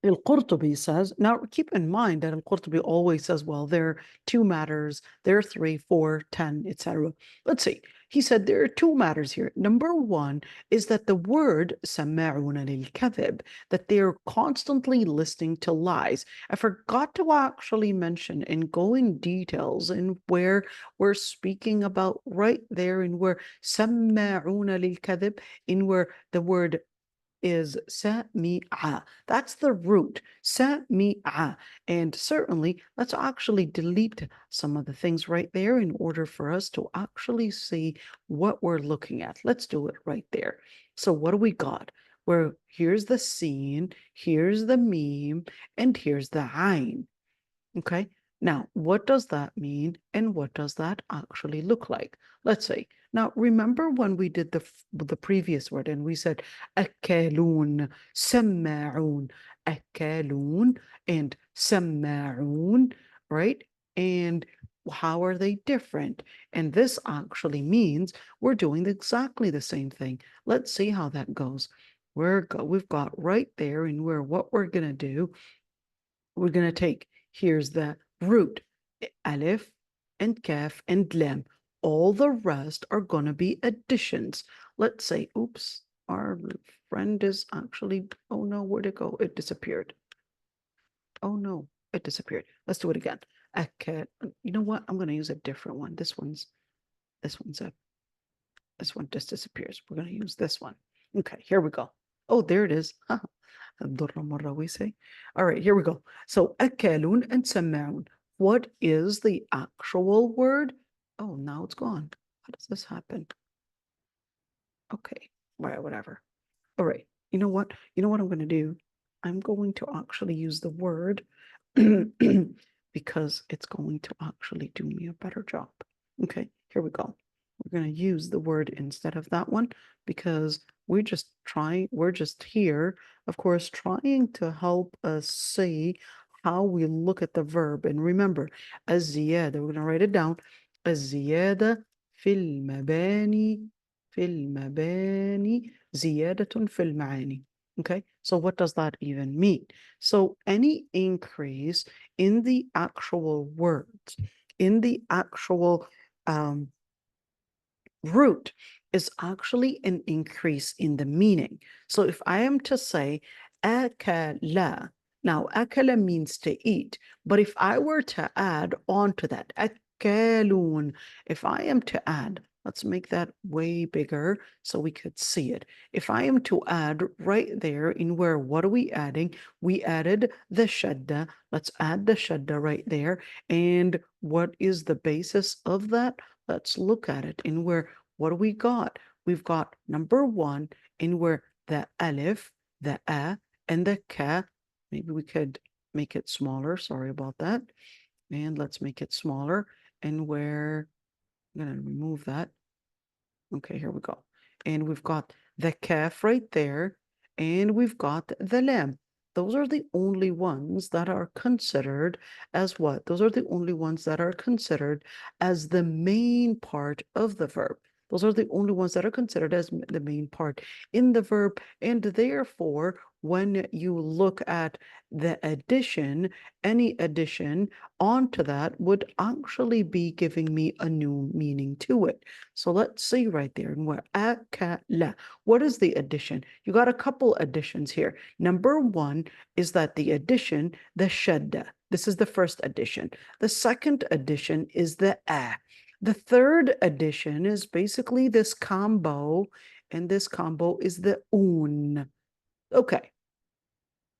Al-Qurtubi says, now keep in mind that Al-Qurtubi always says, well, there are two matters, there are 3, 4, 10, etc. Let's see. He said there are two matters here. Number one is that the word سَمَّاعُونَ لِلْكَذِبِ, that they are constantly listening to lies. I forgot to actually mention and go in details in where we're speaking about right there in where سَمَّاعُونَ لِلْكَذِبِ, in where the word is sami'a. That's the root, sami'a. And certainly, let's actually delete some of the things right there in order for us to actually see what we're looking at. Let's do it right there. So what do we got? Where here's the sin, here's the meme, and here's the ayn. Okay, now what does that mean and what does that actually look like? Let's say, now remember when we did the previous word and we said akalun, sama'un, akalun and sama'un, right? And how are they different? And this actually means we're doing exactly the same thing. Let's see how that goes. We've got right there and what we're going to do, we're going to take, here's the root, alif, and kaf and lam. All the rest are going to be additions. Let's say, oops, our friend is actually, oh no, where'd it go? It disappeared. Oh no, it disappeared. Let's do it again. You know what? I'm going to use a different one. This one just disappears. We're going to use this one. Okay, here we go. Oh, there it is. we say. All right, here we go. So akalun and samaun. What is the actual word? Oh, now it's gone. How does this happen? Okay, right, whatever. All right, you know what? You know what I'm going to do? I'm going to actually use the word because it's going to actually do me a better job. Okay, here we go. We're going to use the word instead of that one because we're just here, of course, trying to help us see how we look at the verb. And remember, الزيادة, we're going to write it down. الزيادة في المباني زيادة في المعاني. Okay, so what does that even mean? So any increase in the actual words, in the actual root, is actually an increase in the meaning. So if I am to say akala, now akala means to eat, but if I were to add on to that, akalun, if I am to add, let's make that way bigger so we could see it. If I am to add right there in where, what are we adding? We added the shadda. Let's add the shadda right there. And what is the basis of that? Let's look at it in where, what do we got? We've got number one in where the alif, the a, and the ka. Maybe we could make it smaller. Sorry about that. And let's make it smaller. And where, I'm going to remove that. Okay, here we go. And we've got the kaf right there. And we've got the lam. Those are the only ones that are considered as what? Those are the only ones that are considered as the main part of the verb. Those are the only ones that are considered as the main part in the verb. And therefore, when you look at the addition, any addition onto that would actually be giving me a new meaning to it. So let's see right there. And what akala. What is the addition? You got a couple additions here. Number one is that the addition, the shadda. This is the first addition. The second addition is the a. The third addition is basically this combo, and this combo is the un. Okay.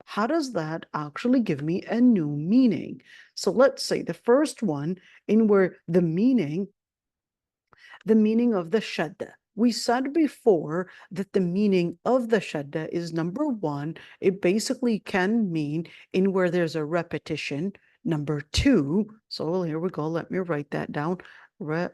How does that actually give me a new meaning? So let's say the first one in where the meaning of the shadda. We said before that the meaning of the shadda is number one, it basically can mean in where there's a repetition. Number two, so here we go, let me write that down.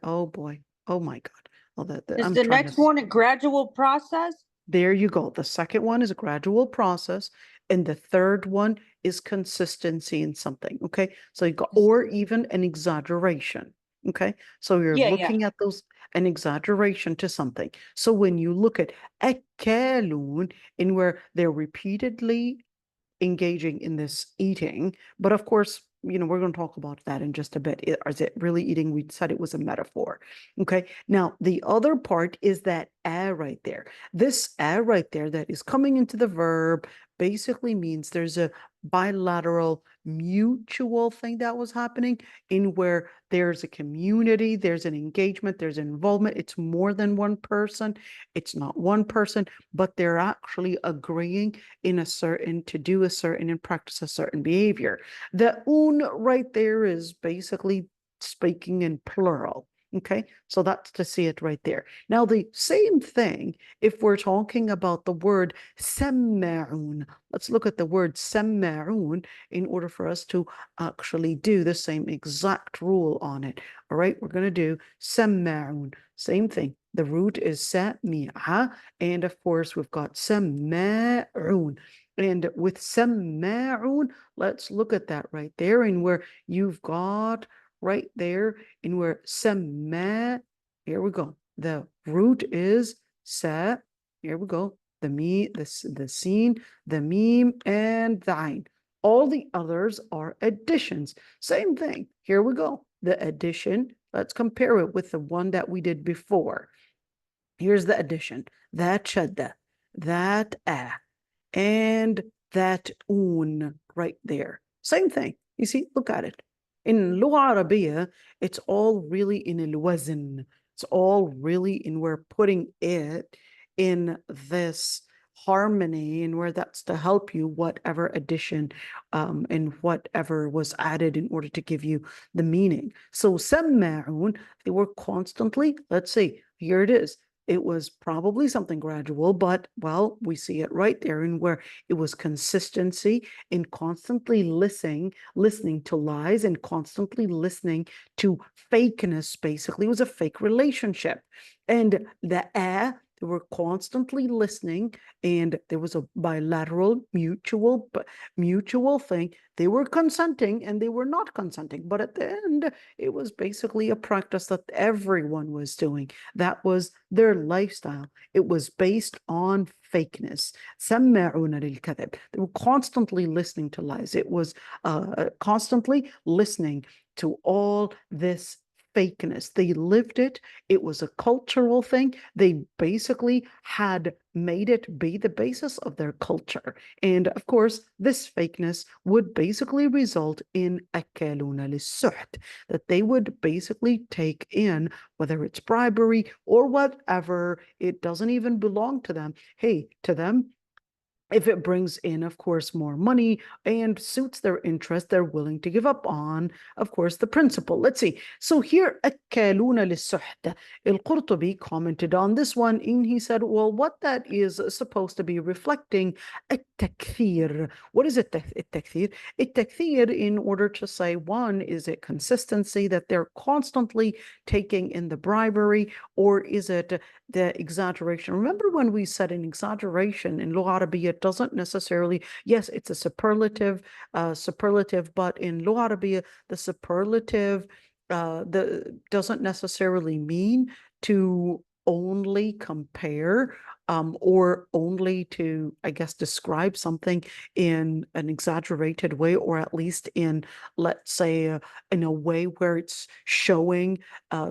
Oh boy, oh my God. Oh, Is the next one a gradual process? There you go. The second one is a gradual process. And the third one is consistency in something. Okay. So you got, or even an exaggeration. Okay. So you're looking at those, an exaggeration to something. So when you look at akalun, in where they're repeatedly engaging in this eating, but of course, you know, we're going to talk about that in just a bit. Is it really eating? We said it was a metaphor. Okay. Now, the other part is that a right there. This a right there that is coming into the verb basically means there's a bilateral mutual thing that was happening in where there's a community, there's an engagement, there's involvement. It's more than one person. It's not one person, but they're actually agreeing in a certain, to do a certain and practice a certain behavior. The un right there is basically speaking in plural. Okay, so that's to see it right there. Now, the same thing, if we're talking about the word sama'un, let's look at the word sama'un in order for us to actually do the same exact rule on it. All right, we're going to do sama'un. Same thing. The root is sami'a, and of course, we've got sama'un. And with sama'un, let's look at that right there, and where you've got right there in where sama, here we go. The root is sa, here we go. The me, the seen, the meme, and the ain. All the others are additions. Same thing. Here we go. The addition, let's compare it with the one that we did before. Here's the addition. That shadda, that and that un right there. Same thing. You see, look at it. In Lugha Arabiya, it's all really in al-wazn. It's all really in we're putting it in this harmony and where that's to help you whatever addition and whatever was added in order to give you the meaning. So samma'un, they were constantly, let's see, here it is. It was probably something gradual, but well, we see it right there in where it was consistency in constantly listening to lies and constantly listening to fakeness. Basically, it was a fake relationship. And the they were constantly listening, and there was a bilateral mutual thing. They were consenting and they were not consenting, but at the end, it was basically a practice that everyone was doing. That was their lifestyle. It was based on fakeness. سماعون للكذب. They were constantly listening to lies. It was constantly listening to all this fakeness. They lived it. It was a cultural thing. They basically had made it be the basis of their culture. And of course, this fakeness would basically result in akaluna lis-suht, that they would basically take in, whether it's bribery or whatever, it doesn't even belong to them. Hey, to them, if it brings in, of course, more money and suits their interest, they're willing to give up on, of course, the principle. Let's see. So here, أكالون للسحت. Al-Qurtubi commented on this one, and he said, well, what that is supposed to be reflecting التكثير. What is it, التكثير? التكثير, in order to say, one, is it consistency, that they're constantly taking in the bribery, or is it the exaggeration? Remember when we said an exaggeration in Lugha Arabiya doesn't necessarily, yes, it's a superlative, but in Lugha Arabiya, the superlative doesn't necessarily mean to only compare or only to, I guess, describe something in an exaggerated way, or at least in, let's say, in a way where it's showing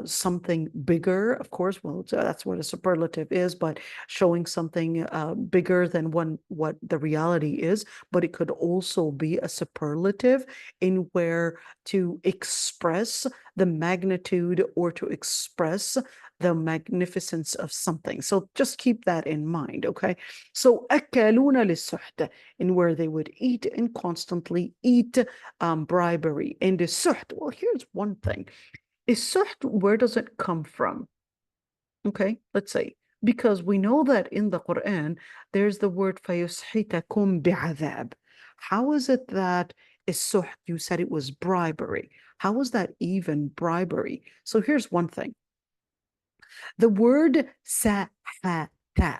something bigger. Of course, well, that's what a superlative is, but showing something bigger than what the reality is. But it could also be a superlative in where to express the magnitude or to express the magnificence of something. So just keep that in mind, okay? So أكلون للسحت, in where they would eat and constantly eat bribery. And the suht, well, here's one thing. Is suht, where does it come from? Okay, let's say, because we know that in the Quran, there's the word فَيُسْحِتَكُمْ بِعَذَابٍ. How is it that is suht? You said it was bribery. How is that even bribery? So here's one thing. The word sahata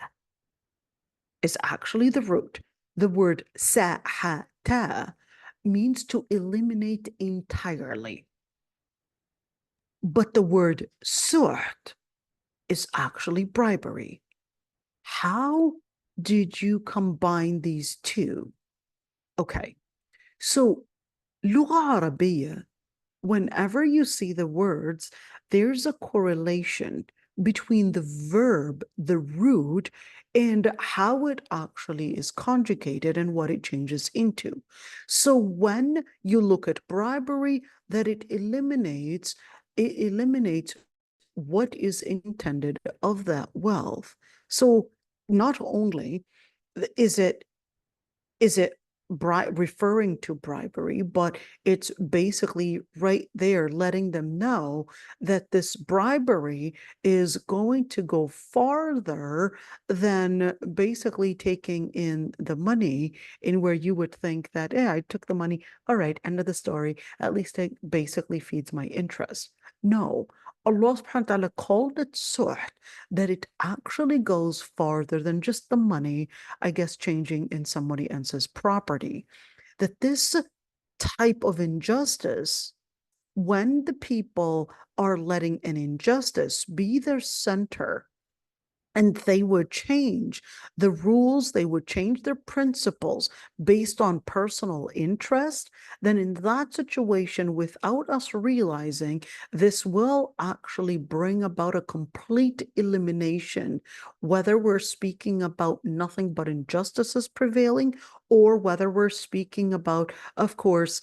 is actually the root. The word sahata means to eliminate entirely. But the word suht is actually bribery. How did you combine these two? Okay, so Lugha Arabiya, whenever you see the words, there's a correlation between the verb, the root, and how it actually is conjugated and what it changes into. So when you look at bribery, that it eliminates what is intended of that wealth. So not only is it referring to bribery, but it's basically right there letting them know that this bribery is going to go farther than basically taking in the money, in where you would think that, yeah, I took the money, all right, end of the story, at least it basically feeds my interest. No, Allah subhanahu wa ta'ala called it suht, that it actually goes farther than just the money, I guess, changing in somebody else's property. That this type of injustice, when the people are letting an injustice be their center, and they would change the rules, they would change their principles based on personal interest, then in that situation, without us realizing, this will actually bring about a complete elimination, whether we're speaking about nothing but injustices prevailing, or whether we're speaking about, of course,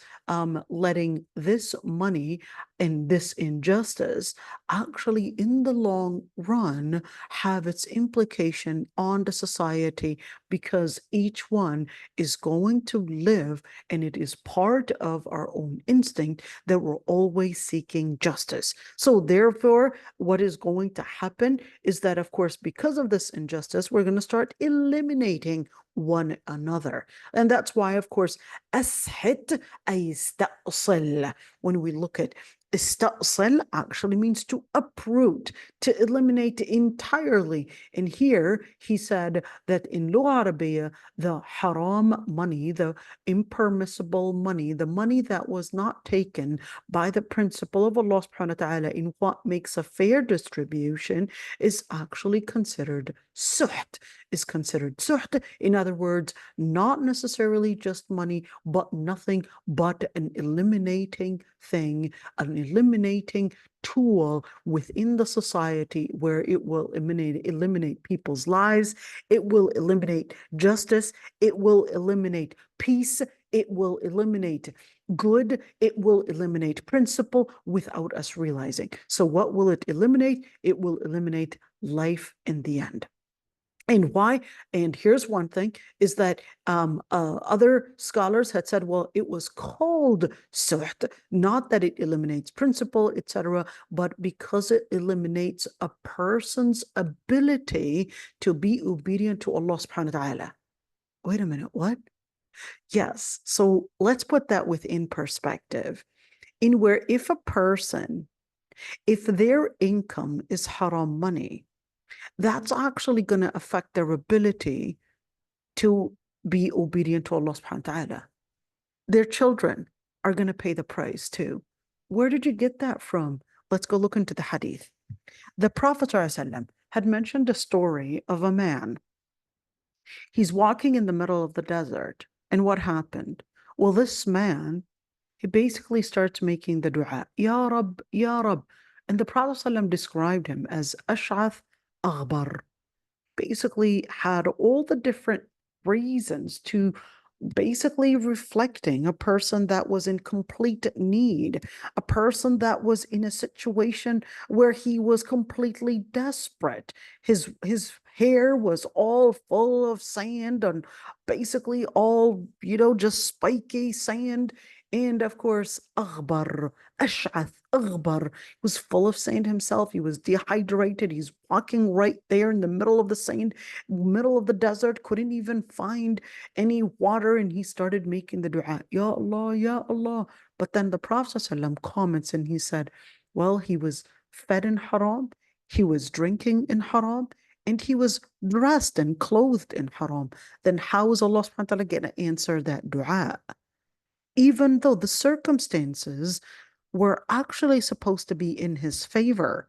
letting this money and this injustice actually in the long run have its implication on the society, because each one is going to live, and it is part of our own instinct that we're always seeking justice. So therefore, what is going to happen is that, of course, because of this injustice, we're going to start eliminating one another. And that's why, of course, أسحت أي استأصل. When we look at استأصل, actually means to uproot, to eliminate entirely. And here he said that in Lugha Arabiya, the haram money, the impermissible money, the money that was not taken by the principle of Allah subhanahu wa ta'ala in what makes a fair distribution, is actually considered suht, is considered suht. In other words, not necessarily just money, but nothing but an eliminating thing, an eliminating tool within the society, where it will eliminate people's lives, it will eliminate justice, it will eliminate peace, it will eliminate good, it will eliminate principle without us realizing. So what will it eliminate? It will eliminate life in the end. And why? And here's one thing, is that other scholars had said, well, it was called suht, not that it eliminates principle, etc., but because it eliminates a person's ability to be obedient to Allah subhanahu wa ta'ala. Wait a minute, what? Yes, so let's put that within perspective, in where if a person, if their income is haram money, that's actually going to affect their ability to be obedient to Allah subhanahu wa ta'ala. Their children are going to pay the price too. Where did you get that from? Let's go look into the hadith. The Prophet ﷺ had mentioned a story of a man. He's walking in the middle of the desert. And what happened? Well, this man, he basically starts making the dua, Ya Rab, Ya Rab. And the Prophet ﷺ described him as Ash'ath Aghbar, basically had all the different reasons to basically reflecting a person that was in complete need, a person that was in a situation where he was completely desperate. His hair was all full of sand and basically all, just spiky sand. And of course, Aghbar, Ash'ath, Aghbar, was full of sand himself. He was dehydrated. He's walking right there in the middle of the sand, middle of the desert, couldn't even find any water, and he started making the dua, Ya Allah, Ya Allah. But then the Prophet ﷺ comments and he said, well, he was fed in haram, he was drinking in haram, and he was dressed and clothed in haram. Then how is Allah subhanahu wa ta'ala going to answer that dua? Even though the circumstances were actually supposed to be in his favor,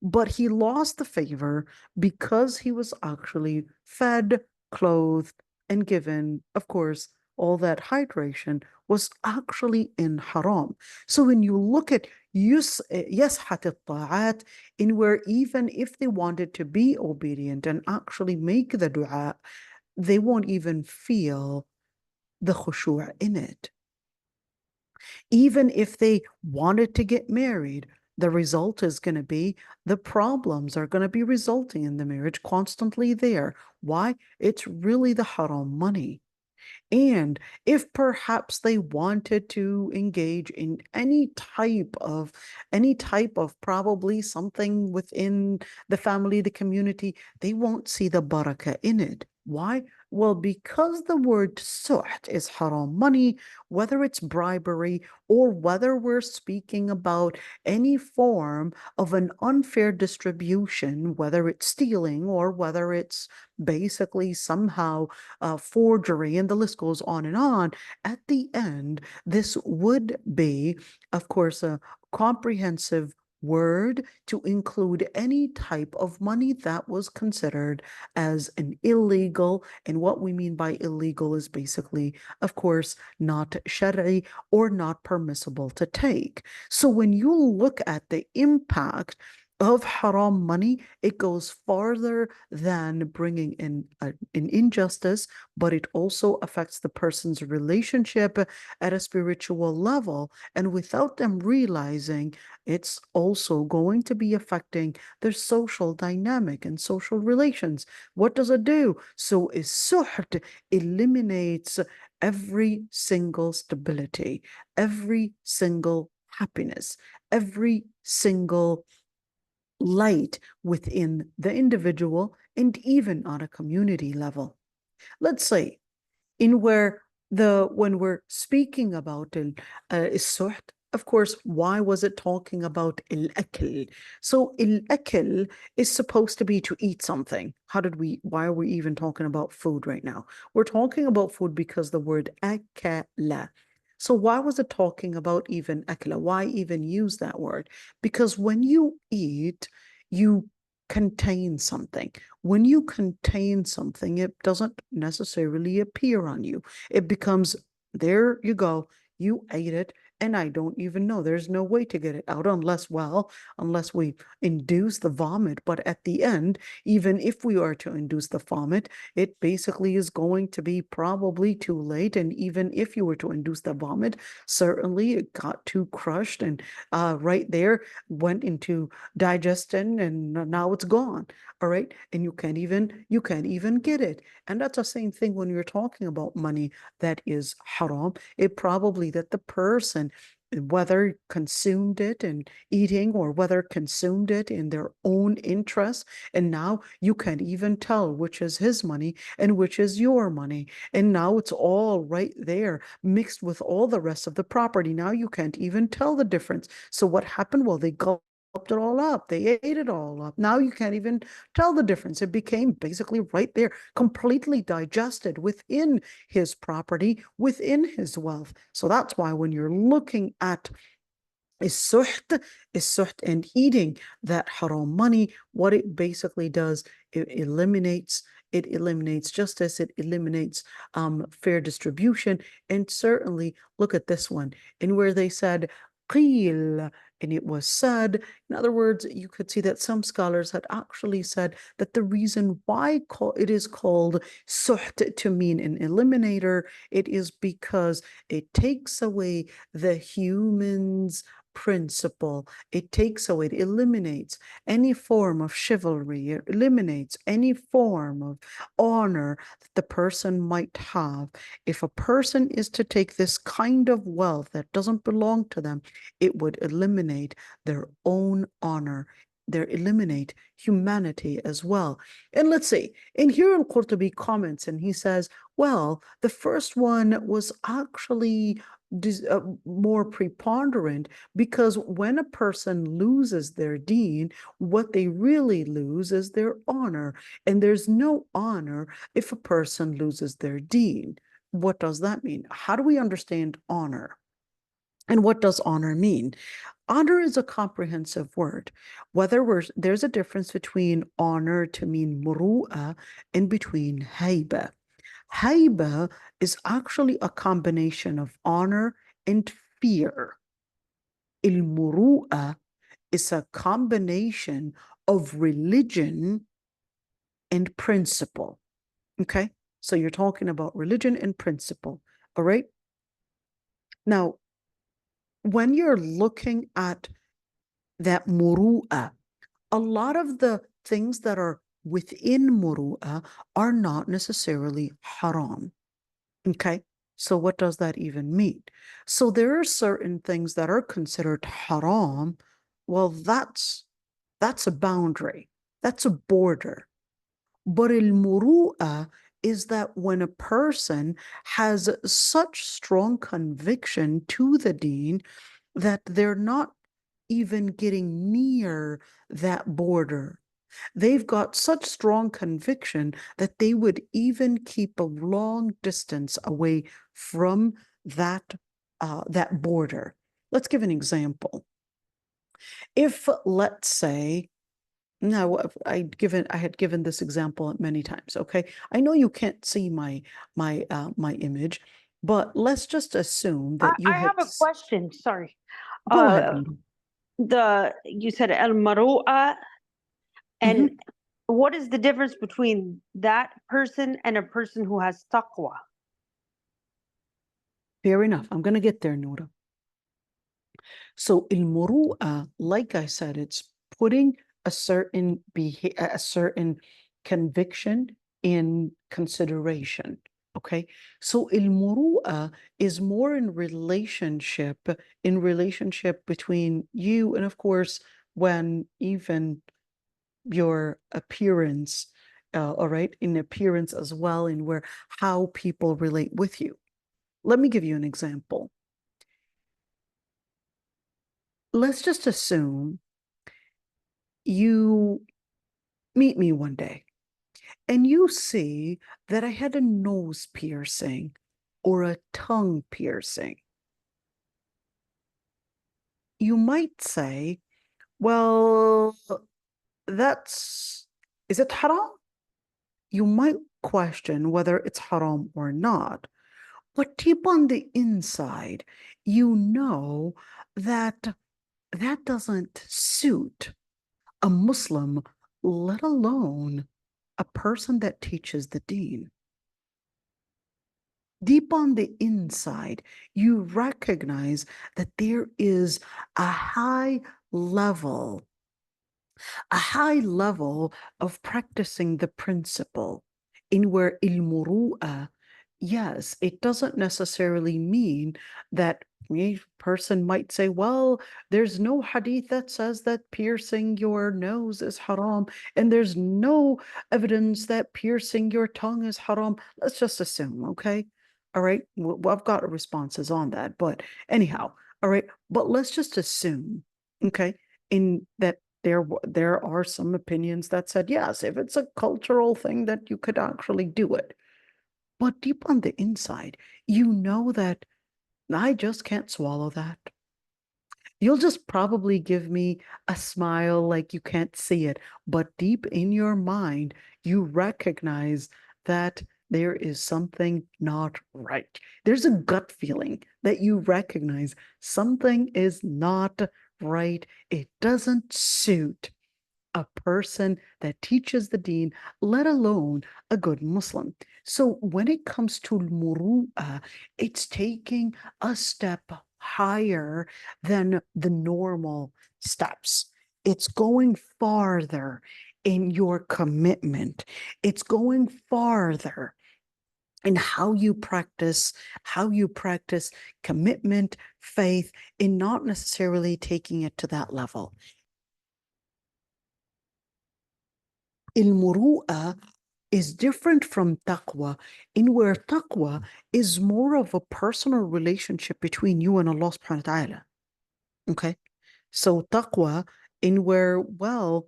but he lost the favor because he was actually fed, clothed, and given, of course, all that hydration was actually in haram. So when you look at yashat al-ta'at, in where even if they wanted to be obedient and actually make the dua, they won't even feel the khushu' in it. Even if they wanted to get married, the result is going to be the problems are going to be resulting in the marriage constantly there. Why? It's really the haram money. And if perhaps they wanted to engage in any type of probably something within the family, the community, they won't see the barakah in it. Why? Well, because the word suht is haram money, whether it's bribery or whether we're speaking about any form of an unfair distribution, whether it's stealing or whether it's basically somehow forgery, and the list goes on and on. At the end, this would be, of course, a comprehensive word to include any type of money that was considered as an illegal. And what we mean by illegal is basically, of course, not shari or not permissible to take. So when you look at the impact of haram money, it goes farther than bringing in an injustice, but it also affects the person's relationship at a spiritual level. And without them realizing, it's also going to be affecting their social dynamic and social relations. What does it do? So suht eliminates every single stability, every single happiness, every single light within the individual and even on a community level. Let's say in where when we're speaking about السحت, of course, why was it talking about al-akl? So al-akl is supposed to be to eat something. Why are we even talking about food right now? We're talking about food because the word akala. So why was it talking about even akla? Why even use that word? Because when you eat, you contain something. When you contain something, it doesn't necessarily appear on you. It becomes, there you go, you ate it, and I don't even know. There's no way to get it out unless we induce the vomit. But at the end, even if we are to induce the vomit, it basically is going to be probably too late. And even if you were to induce the vomit, certainly it got too crushed and right there went into digestion, and now it's gone. All right. And you can't even get it. And that's the same thing when you're talking about money that is haram. It probably that the person, whether consumed it in eating or whether consumed it in their own interest, and now you can't even tell which is his money and which is your money. And now it's all right there mixed with all the rest of the property. Now you can't even tell the difference. So what happened? Well, they gulped it all up. They ate it all up. Now you can't even tell the difference. It became basically right there, completely digested within his property, within his wealth. So that's why when you're looking at السحت and eating that haram money, what it basically does, it eliminates justice, it eliminates fair distribution. And certainly look at this one, in where they said قيل, and it was said. In other words, you could see that some scholars had actually said that the reason why it is called suht to mean an eliminator, it is because it takes away the human's principle. It takes away, it eliminates any form of chivalry. It eliminates any form of honor that the person might have. If a person is to take this kind of wealth that doesn't belong to them, it would eliminate their own honor. They eliminate humanity as well. And let's see, and here al-Qurtubi comments and he says, well, the first one was actually more preponderant, because when a person loses their deen, what they really lose is their honor. And there's no honor if a person loses their deen. What does that mean? How do we understand honor? And what does honor mean? Honor is a comprehensive word. There's a difference between honor to mean muru'a and between hayba. Hayba is actually a combination of honor and fear. Il-muru'a is a combination of religion and principle. Okay? So you're talking about religion and principle. All right? Now, when you're looking at that muru'a, a lot of the things that are within muru'a are not necessarily haram. Okay, so what does that even mean? So there are certain things that are considered haram. Well, that's a boundary, that's a border. But al-muru'a is that when a person has such strong conviction to the deen that they're not even getting near that border. They've got such strong conviction that they would even keep a long distance away from that border. Let's give an example. If, let's say, no, I had given this example many times. Okay, I know you can't see my image, but let's just assume that you I had. have a question. Sorry. Go ahead. You said al-maru'a, and Mhm. what is the difference between that person and a person who has taqwa? Fair enough. I'm going to get there, Noura. So al-muru'a, like I said, it's putting a certain conviction in consideration. Okay, so al-muru'a is more in relationship between you and, of course, when even your appearance, all right, in appearance as well, in where how people relate with you. Let me give you an example. Let's just assume you meet me one day and you see that I had a nose piercing or a tongue piercing. You might say, well, is it haram? You might question whether it's haram or not. But deep on the inside, you know that that doesn't suit a Muslim, let alone a person that teaches the deen. Deep on the inside, you recognize that there is a high level of practicing the principle in where il-muru'a, yes, it doesn't necessarily mean that a person might say, well, there's no hadith that says that piercing your nose is haram, and there's no evidence that piercing your tongue is haram. Let's just assume, okay? All right, well, I've got responses on that, but anyhow, all right, but let's just assume, okay, in that there are some opinions that said, yes, if it's a cultural thing that you could actually do it. But deep on the inside, you know that I just can't swallow that. You'll just probably give me a smile like you can't see it, but deep in your mind, you recognize that there is something not right. There's a gut feeling that you recognize something is not right. It doesn't suit a person that teaches the deen, let alone a good Muslim. So when it comes to muru'ah, it's taking a step higher than the normal steps. It's going farther in your commitment. It's going farther in how you practice commitment, faith, in not necessarily taking it to that level. Il-muru'a is different from taqwa, in where taqwa is more of a personal relationship between you and Allah subhanahu wa ta'ala. Okay? So taqwa, in where, well,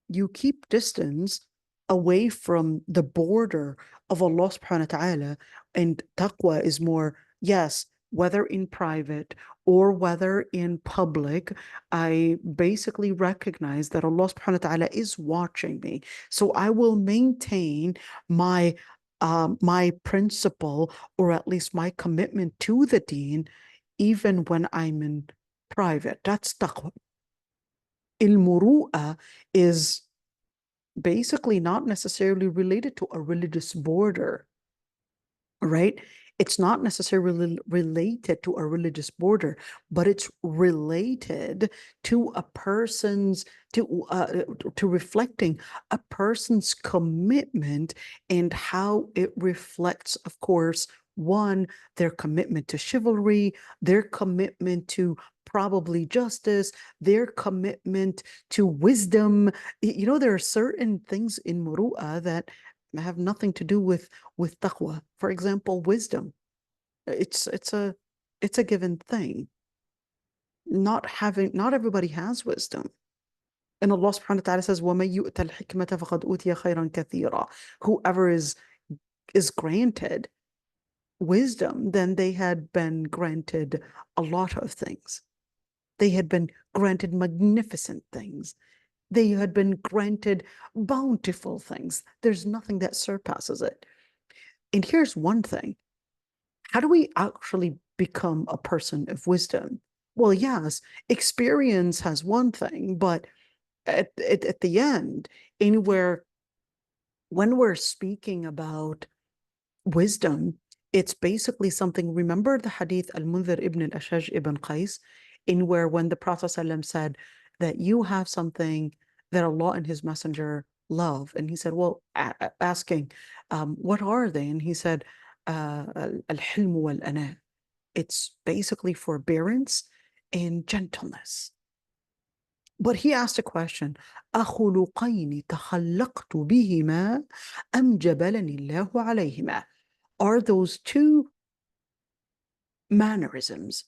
you keep distance away from the border of Allah subhanahu wa ta'ala, and taqwa is more, yes, whether in private or whether in public, I basically recognize that Allah subhanahu wa ta'ala is watching me. So I will maintain my my principle, or at least my commitment to the deen, even when I'm in private. That's taqwa. Il-muru'a is basically not necessarily related to a religious border, right? It's not necessarily related to a religious border, but it's related to a person's, to reflecting a person's commitment and how it reflects, of course, one, their commitment to chivalry, their commitment to probably justice, their commitment to wisdom. You know, there are certain things in muru'ah that have nothing to do with taqwa. For example, wisdom. It's a given thing. Not everybody has wisdom. And Allah subhanahu wa ta'ala says, وَمَن يُؤْتَ الْحِكْمَةَ فَقَدْ أُوتِيَ خَيْرًا كَثِيرًا. Whoever is granted wisdom, then they had been granted a lot of things. They had been granted magnificent things. They had been granted bountiful things. There's nothing that surpasses it. And here's one thing. How do we actually become a person of wisdom? Well, yes, experience has one thing, but at the end, anywhere when we're speaking about wisdom, it's basically something. Remember the hadith al-Munzir ibn al-Ashaj ibn Qais, in where when the Prophet ﷺ said that you have something that Allah and His Messenger love, and he said, well, asking, what are they? And he said, al-hilm wal-ana. It's basically forbearance and gentleness. But he asked a question, أخلقين تخلقت بهما أم جبلني الله عليهما? Are those two mannerisms,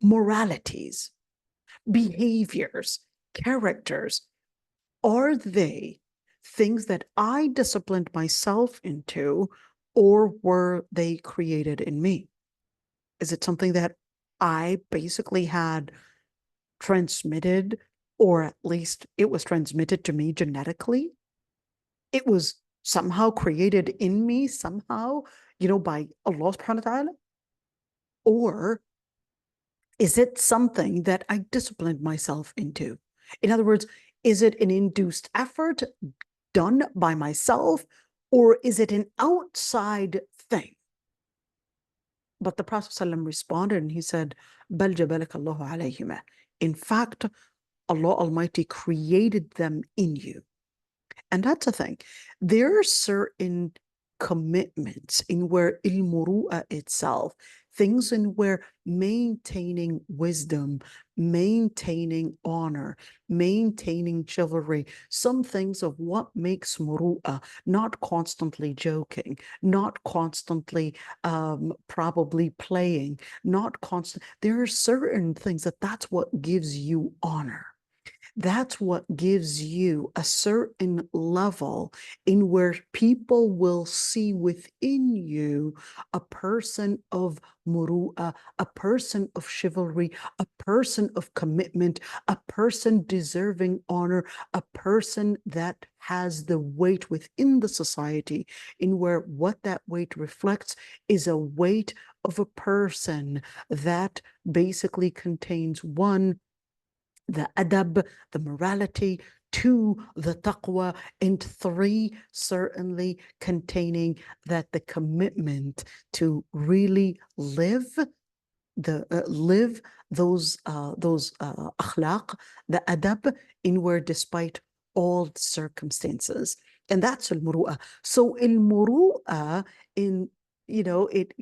moralities, behaviors, characters, are they things that I disciplined myself into, or were they created in me? Is it something that I basically had transmitted, or at least it was transmitted to me genetically? It was somehow created in me, somehow, by Allah subhanahu wa ta'ala? Or is it something that I disciplined myself into? In other words, is it an induced effort done by myself, or is it an outside thing? But the Prophet ﷺ responded and he said, بَلْ جَبَلَكَ اللَّهُ عَلَيْهِمَا. In fact, Allah Almighty created them in you. And that's the thing. There are certain commitments in where il-muru'a itself, things in where maintaining wisdom, maintaining honor, maintaining chivalry, some things of what makes muru'a, not constantly joking, not constantly probably playing, not constant. There are certain things that's what gives you honor. That's what gives you a certain level in where people will see within you a person of muru'ah, a person of chivalry, a person of commitment, a person deserving honor, a person that has the weight within the society, in where what that weight reflects is a weight of a person that basically contains one, the adab, the morality, two, the taqwa, and three, certainly containing that the commitment to really live those akhlaq, the adab, in where despite all circumstances. And that's al-muru'ah. So al-muru'ah it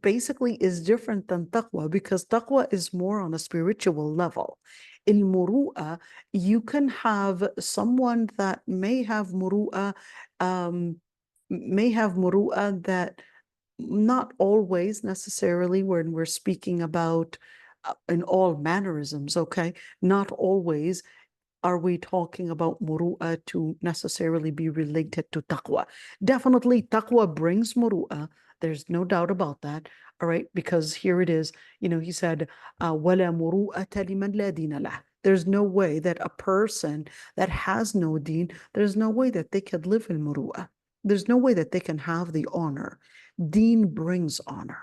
basically is different than taqwa, because taqwa is more on a spiritual level. In muru'ah, you can have someone that may have muru'ah that not always necessarily when we're speaking about in all mannerisms, okay? Not always are we talking about muru'ah to necessarily be related to taqwa. Definitely taqwa brings muru'ah. There's no doubt about that. All right, because here it is, he said, وَلَا مُرُوءَةَ لِمَنْ لَا دِينَ لَهُ. There's no way that a person that has no deen, there's no way that they could live in muru'ah. There's no way that they can have the honor. Deen brings honor.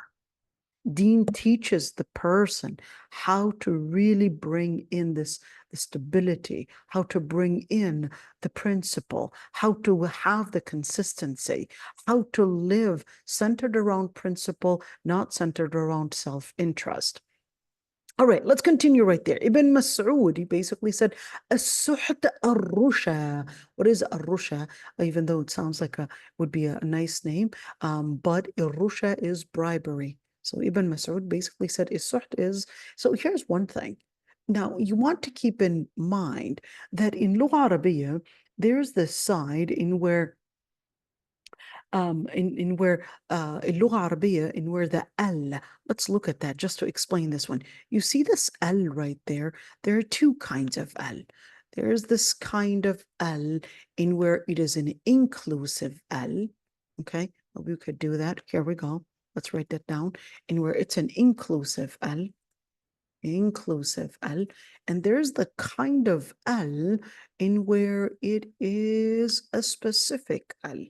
Deen teaches the person how to really bring in the stability, how to bring in the principle, how to have the consistency, how to live centered around principle, not centered around self-interest. All right, let's continue right there. Ibn Mas'ud, he basically said, as-suht ar-rusha. What is ar-rusha? Even though it sounds like would be a nice name, but ar-rusha is bribery. So Ibn Mas'ud basically said, as-suht is. So here's one thing. Now, you want to keep in mind that in Lugha Arabiya, there's this side in where in where اللغة العربية, in where the al, let's look at that just to explain this one. You see this al right there? There are two kinds of al. There's this kind of al in where it is an inclusive al. Okay, well, we could do that. Here we go. Let's write that down. In where it's an inclusive al. inclusive al, and there's the kind of al in where it is a specific al,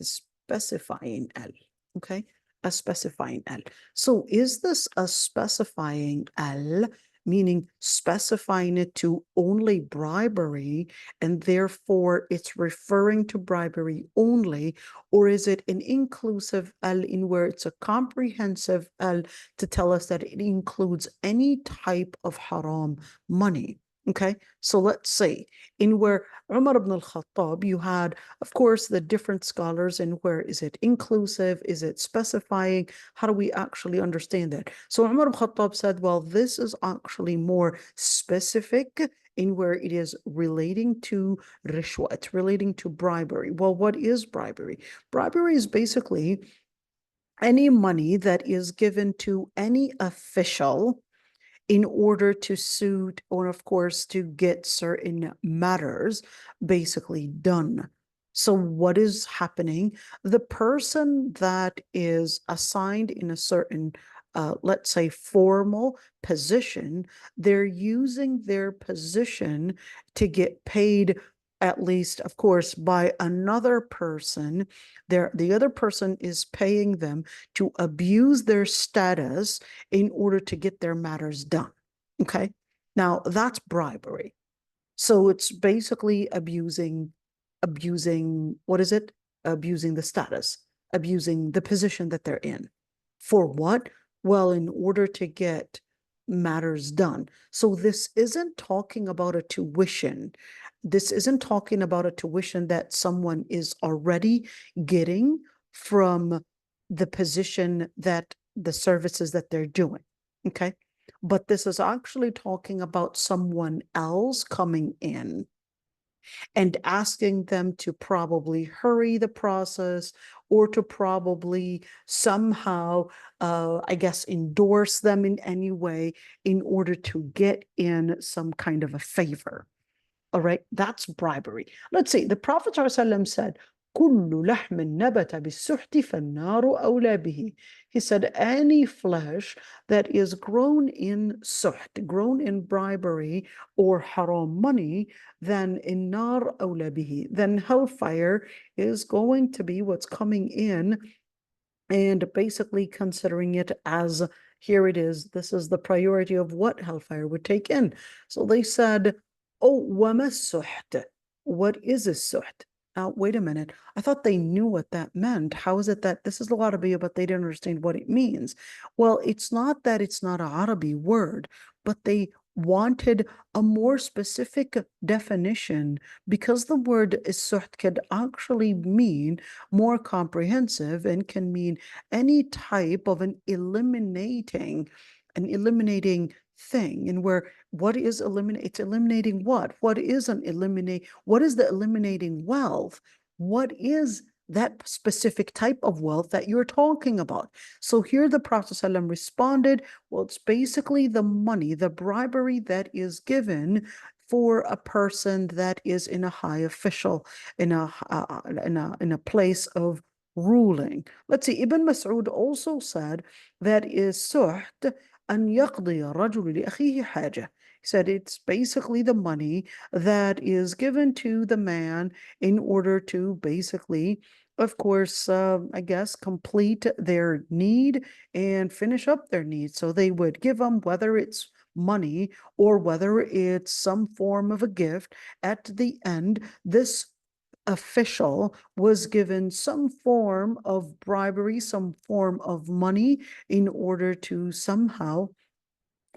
specifying al, okay? A specifying al. So is this a specifying al, meaning specifying it to only bribery, and therefore it's referring to bribery only, or is it an inclusive al in where it's a comprehensive al to tell us that it includes any type of haram money? Okay, so let's say in where Umar ibn al-Khattab, you had, of course, the different scholars in where is it inclusive, is it specifying, how do we actually understand that? So Umar ibn al-Khattab said, well, this is actually more specific in where it is relating to rishwa, it's relating to bribery. Well, what is bribery? Bribery is basically any money that is given to any official in order to suit, or of course, to get certain matters basically done. So what is happening? The person that is assigned in a certain, let's say, formal position, they're using their position to get paid, at least, of course, by another person. The other person is paying them to abuse their status in order to get their matters done. Okay. Now that's bribery. So it's basically abusing, what is it? Abusing the status, abusing the position that they're in. For what? Well, in order to get matters done. So this isn't talking about a tuition. This isn't talking about a tuition that someone is already getting from the position that the services that they're doing. Okay. But this is actually talking about someone else coming in and asking them to probably hurry the process, or to probably somehow, I guess, endorse them in any way in order to get in some kind of a favor. All right, that's bribery. Let's see, the Prophet ﷺ said, كل لحم نبت بالسحت فالنار أولى به. He said, any flesh that is grown in suht, grown in bribery or haram money, then النار أولى به, then hellfire is going to be what's coming in, and basically considering it as, here it is, this is the priority of what hellfire would take in. So they said, oh, وما السحت? What is a suht? Now, wait a minute. I thought they knew what that meant. How is it that this is a Arabic, but they didn't understand what it means? Well, it's not that it's not an Arabic word, but they wanted a more specific definition, because the word suht could actually mean more comprehensive and can mean any type of an eliminating thing. And where, what is eliminate? It's eliminating what? What is an eliminate? What is the eliminating wealth? What is that specific type of wealth that you're talking about? So here the Prophet ﷺ responded, well, it's basically the money, the bribery that is given for a person that is in a high official, in a place of ruling. Let's see, Ibn Mas'ud also said that is suht أن يقضي الرجل لأخيه حاجة. He said it's basically the money that is given to the man in order to basically, of course, I guess, complete their need and finish up their need. So they would give them, whether it's money or whether it's some form of a gift, at the end, this official was given some form of bribery, some form of money in order to somehow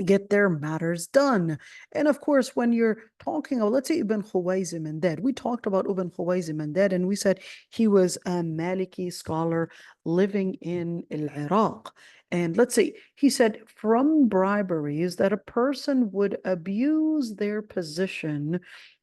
get their matters done. And of course, when you're talking about, let's say, Ibn Khuwaizim and that, we talked about Ibn Khuwaizim and that, and we said he was a Maliki scholar living in Iraq. And let's say he said from briberies that a person would abuse their position,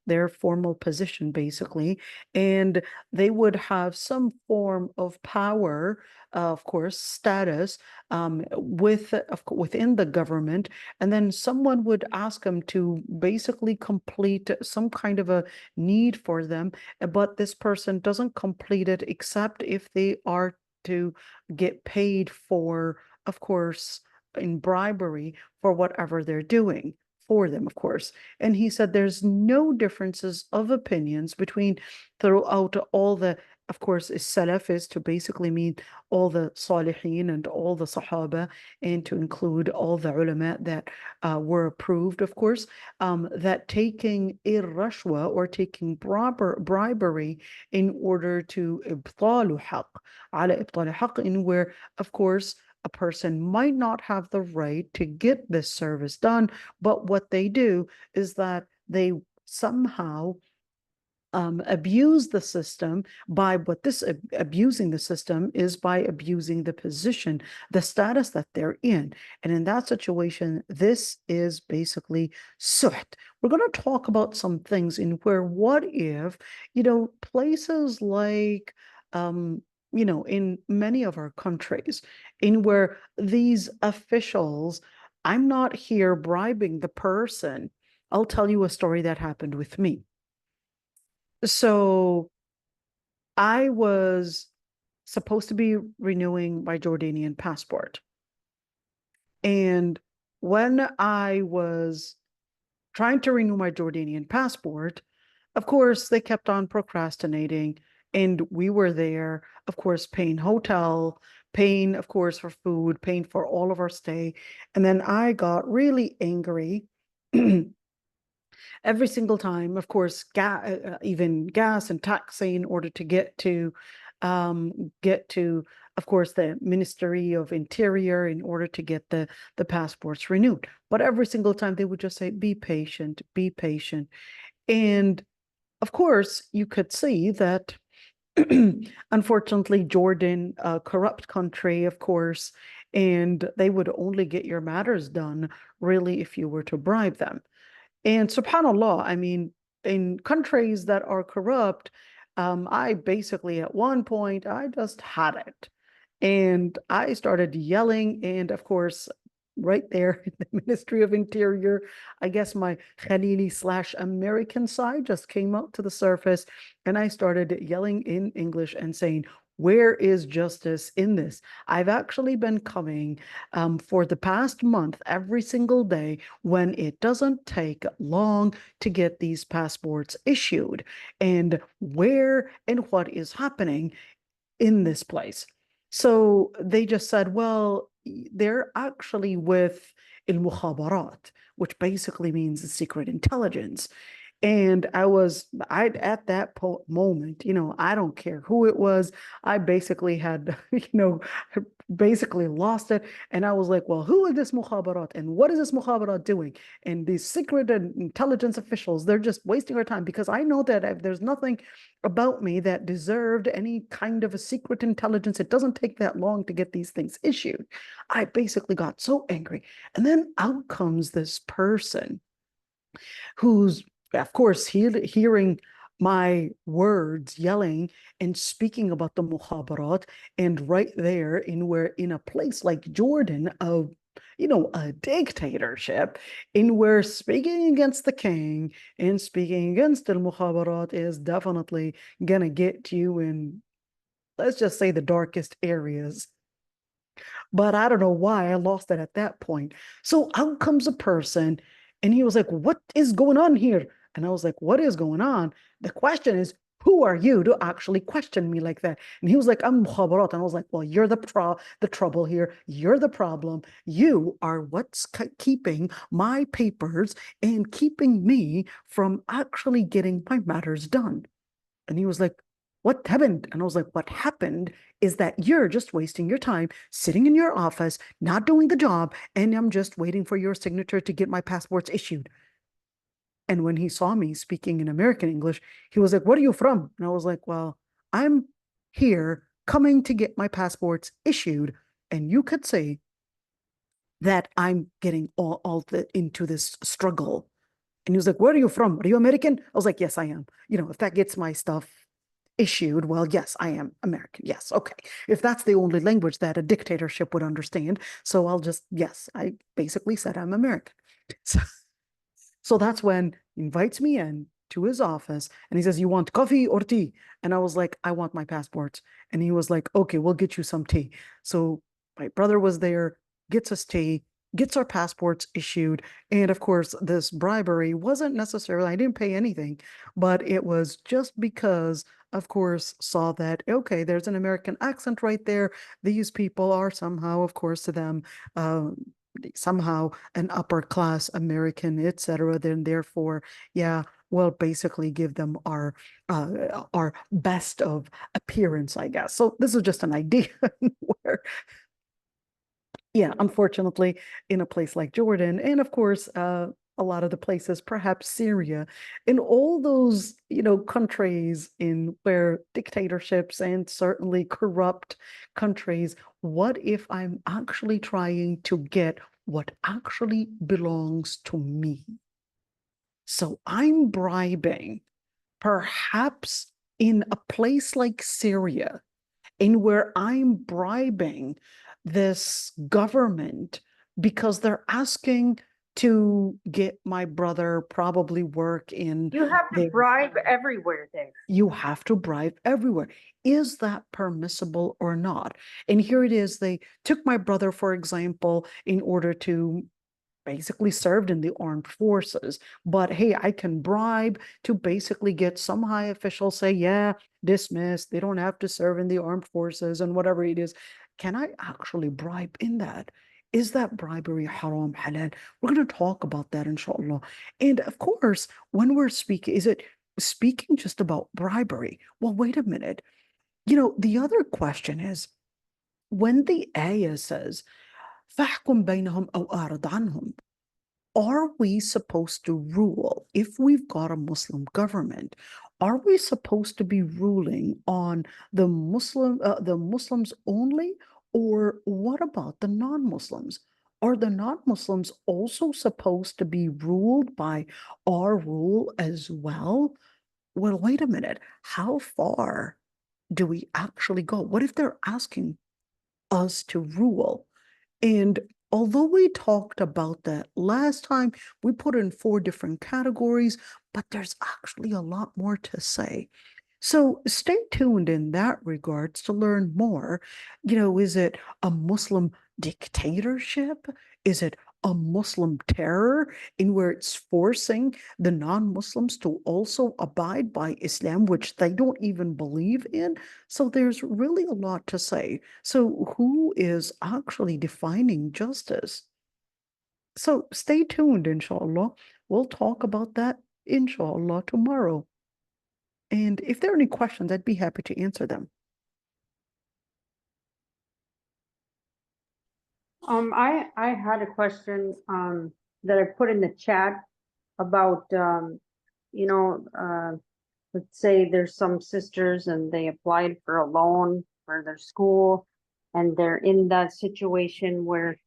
their formal position, basically, and they would have some form of power, of course, status, within the government, and then someone would ask them to basically complete some kind of a need for them, but this person doesn't complete it except if they are to get paid for, of course, in bribery for whatever they're doing for them, of course. And he said there's no differences of opinions between throughout all the, of course, Salaf is to basically mean all the Salihin and all the Sahaba, and to include all the ulama that were approved, of course, that taking rashwa or taking bribery in order to ibtalu haq, ala ibtalu haq, in where, of course, a person might not have the right to get this service done, but what they do is that they somehow abuse the system by abusing the system is by abusing the position, the status that they're in. And in that situation, this is basically suht. We're going to talk about some things in where, what if, places like, in many of our countries, in where these officials, I'm not here bribing the person. I'll tell you a story that happened with me. So I was supposed to be renewing my Jordanian passport. And when I was trying to renew my Jordanian passport, of course, they kept on procrastinating. And we were there, of course, paying hotel, paying, of course, for food, paying for all of our stay. And then I got really angry. Every single time, of course, even gas and taxi in order to get to, of course, the Ministry of Interior in order to get the passports renewed. But every single time they would just say, be patient, be patient. And of course, you could see that, unfortunately, Jordan, a corrupt country, of course, and they would only get your matters done, really, if you were to bribe them. And subhanAllah, I mean, in countries that are corrupt, I basically, at one point, I just had it. And I started yelling. And of course, right there in the Ministry of Interior, I guess my Khalili/American side just came out to the surface. And I started yelling in English and saying, where is justice in this? I've actually been coming for the past month every single day when it doesn't take long to get these passports issued. And where and what is happening in this place? So they just said, well, they're actually with al-mukhabarat, which basically means secret intelligence. And I at that moment, I don't care who it was. I basically had, basically lost it. And I was like, well, who is this mukhabarat? And what is this mukhabarat doing? And these secret and intelligence officials, they're just wasting our time, because I know that if there's nothing about me that deserved any kind of a secret intelligence, it doesn't take that long to get these things issued. I basically got so angry. And then out comes this person who's, of course, hearing my words yelling and speaking about the mukhabarat, and right there in a place like Jordan, of a dictatorship, in where speaking against the king and speaking against the mukhabarat is definitely gonna get you in, let's just say, the darkest areas. But I don't know why I lost it at that point. So out comes a person, and he was like, what is going on here? And I was like, what is going on? The question is, who are you to actually question me like that? And he was like, I'm mukhabarat. And I was like, well, you're the trouble here. You're the problem. You are what's keeping my papers and keeping me from actually getting my matters done. And he was like, what happened? And I was like, what happened is that you're just wasting your time sitting in your office, not doing the job, and I'm just waiting for your signature to get my passports issued. And when he saw me speaking in American English, he was like, what are you from? And I was like, well, I'm here coming to get my passports issued. And you could say that I'm getting all into this struggle. And he was like, where are you from? Are you American? I was like, yes, I am. If that gets my stuff issued, well, yes, I am American. Yes, okay. If that's the only language that a dictatorship would understand, so I'll just, yes, I basically said I'm American. So that's when he invites me in to his office, and he says, you want coffee or tea? And I was like, I want my passport. And he was like, okay, we'll get you some tea. So my brother was there, gets a stay, gets our passports issued. And of course, this bribery wasn't necessarily, I didn't pay anything, but it was just because, of course, saw that, okay, there's an American accent right there. These people are somehow, of course, to them, somehow an upper class American, etc. Then therefore, yeah, well, basically give them our best of appearance, I guess. So this is just an idea where, yeah, unfortunately, in a place like Jordan, and of course, a lot of the places, perhaps Syria, in all those, countries in where dictatorships and certainly corrupt countries, what if I'm actually trying to get what actually belongs to me? So I'm bribing, perhaps in a place like Syria, in where I'm bribing this government because they're asking to get my brother probably work in. You have to bribe everywhere there. You have to bribe everywhere. Is that permissible or not? And here it is. They took my brother, for example, in order to basically served in the armed forces. But hey, I can bribe to basically get some high official say, yeah, dismissed. They don't have to serve in the armed forces and whatever it is. Can I actually bribe in that? Is that bribery haram, halal? We're going to talk about that, inshallah. And of course, when we're speaking, is it speaking just about bribery? Well, wait a minute. The other question is, when the ayah says, فَاحْكُمْ بَيْنَهُمْ أَوْ أَعْرِضْ عَنْهُمْ, are we supposed to rule, if we've got a Muslim government, are we supposed to be ruling on the Muslims only, or what about the non-Muslims? Are the non-Muslims also supposed to be ruled by our rule as well? Well, wait a minute. How far do we actually go? What if they're asking us to rule? And although we talked about that last time, we put in 4 different categories, but there's actually a lot more to say. So stay tuned in that regards to learn more. Is it a Muslim dictatorship? Is it a Muslim terror in where it's forcing the non-Muslims to also abide by Islam, which they don't even believe in? So there's really a lot to say. So who is actually defining justice? So stay tuned, inshallah. We'll talk about that, inshallah, tomorrow. And if there are any questions, I'd be happy to answer them. I had a question that I put in the chat about let's say there's some sisters and they applied for a loan for their school, and they're in that situation where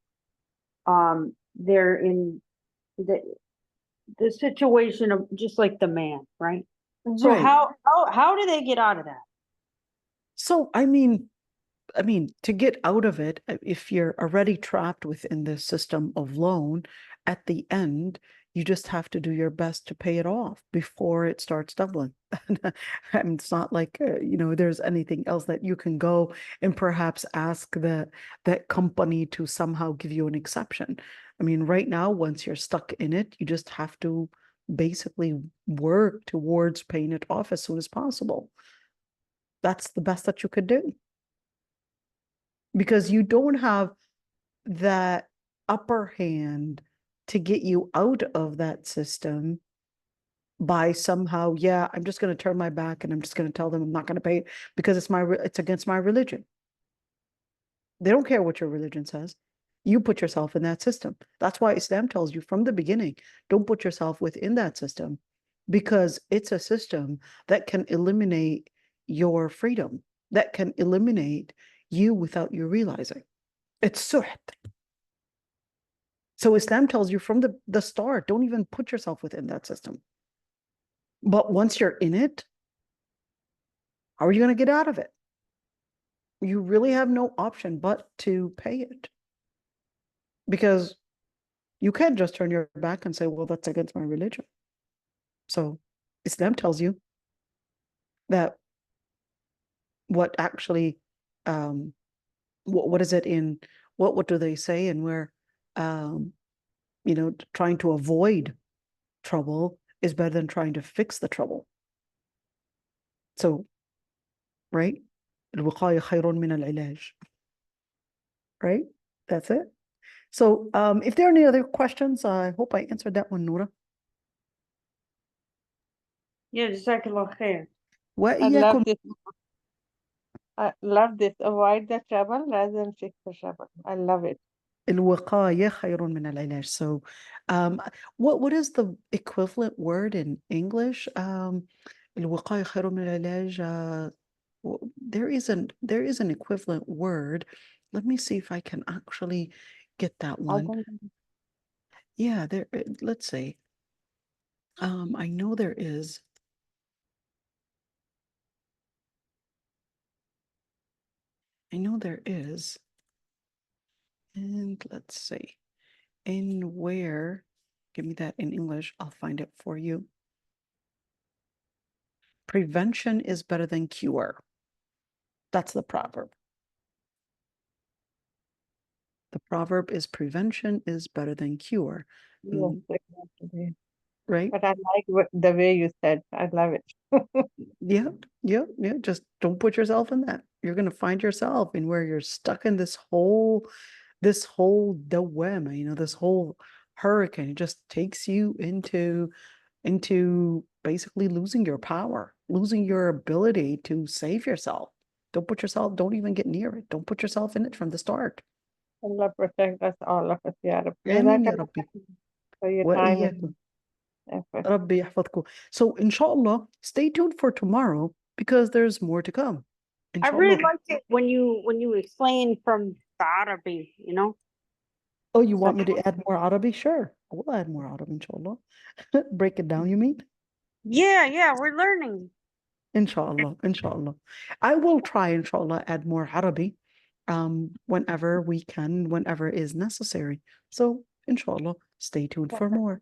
they're in the situation of just like the man, right? So Right. how do they get out of that? So, I mean, to get out of it, if you're already trapped within the system of loan, at the end, you just have to do your best to pay it off before it starts doubling. And it's not like, there's anything else that you can go and perhaps ask that company to somehow give you an exception. I mean, right now, once you're stuck in it, you just have to basically work towards paying it off as soon as possible. That's the best that you could do, because you don't have that upper hand to get you out of that system by somehow, yeah, I'm just going to turn my back and I'm just going to tell them I'm not going to pay it because it's against my religion. They don't care what your religion says. You put yourself in that system. That's why Islam tells you from the beginning, don't put yourself within that system, because it's a system that can eliminate your freedom, that can eliminate you without you realizing. It's suht. So Islam tells you from the start, don't even put yourself within that system. But once you're in it, how are you going to get out of it? You really have no option but to pay it. Because you can't just turn your back and say, well, that's against my religion. So Islam tells you that what actually, what is it in what do they say? And we're, you know, trying to avoid trouble is better than trying to fix the trouble. So, right? الوقاية خير من العلاج. Right? That's it. So, if there are any other questions, I hope I answered that one, Noura. Yeah, Jazakallah khair. I love وإياكم. this. I love this. Avoid the trouble rather than fix the trouble. I love it. الوقاية خير من العلاج. So, what is the equivalent word in English? الوقاية خير من العلاج. There is an equivalent word. Let me see if I can actually get that one. Yeah, there. Let's see. I know there is. I know there is. And let's see. In where? Give me that in English. I'll find it for you. Prevention is better than cure. That's the proverb. The proverb is prevention is better than cure. Yes, exactly. Right? But I like the way you said. I love it. Yeah. Just don't put yourself in that. You're going to find yourself in where you're stuck in this whole dilemma, you know, this whole hurricane. It just takes you into basically losing your power, losing your ability to save yourself. Don't even get near it. Don't put yourself in it from the start. Allah protect us, all of us, Ya Rabbi. آمين يا ربي. For your time وإياكم. and effort. ربي يحفظكم. So inshallah, stay tuned for tomorrow because there's more to come. I really Inshallah. liked it when you explain from the Arabic, you know. Oh, you want me to add more Arabi? Sure. I will add more Arabi, inshallah. Break it down, you mean? Yeah, we're learning. Inshallah. I will try, inshallah, add more Arabi whenever we can, whenever is necessary. So, inshallah, stay tuned for more.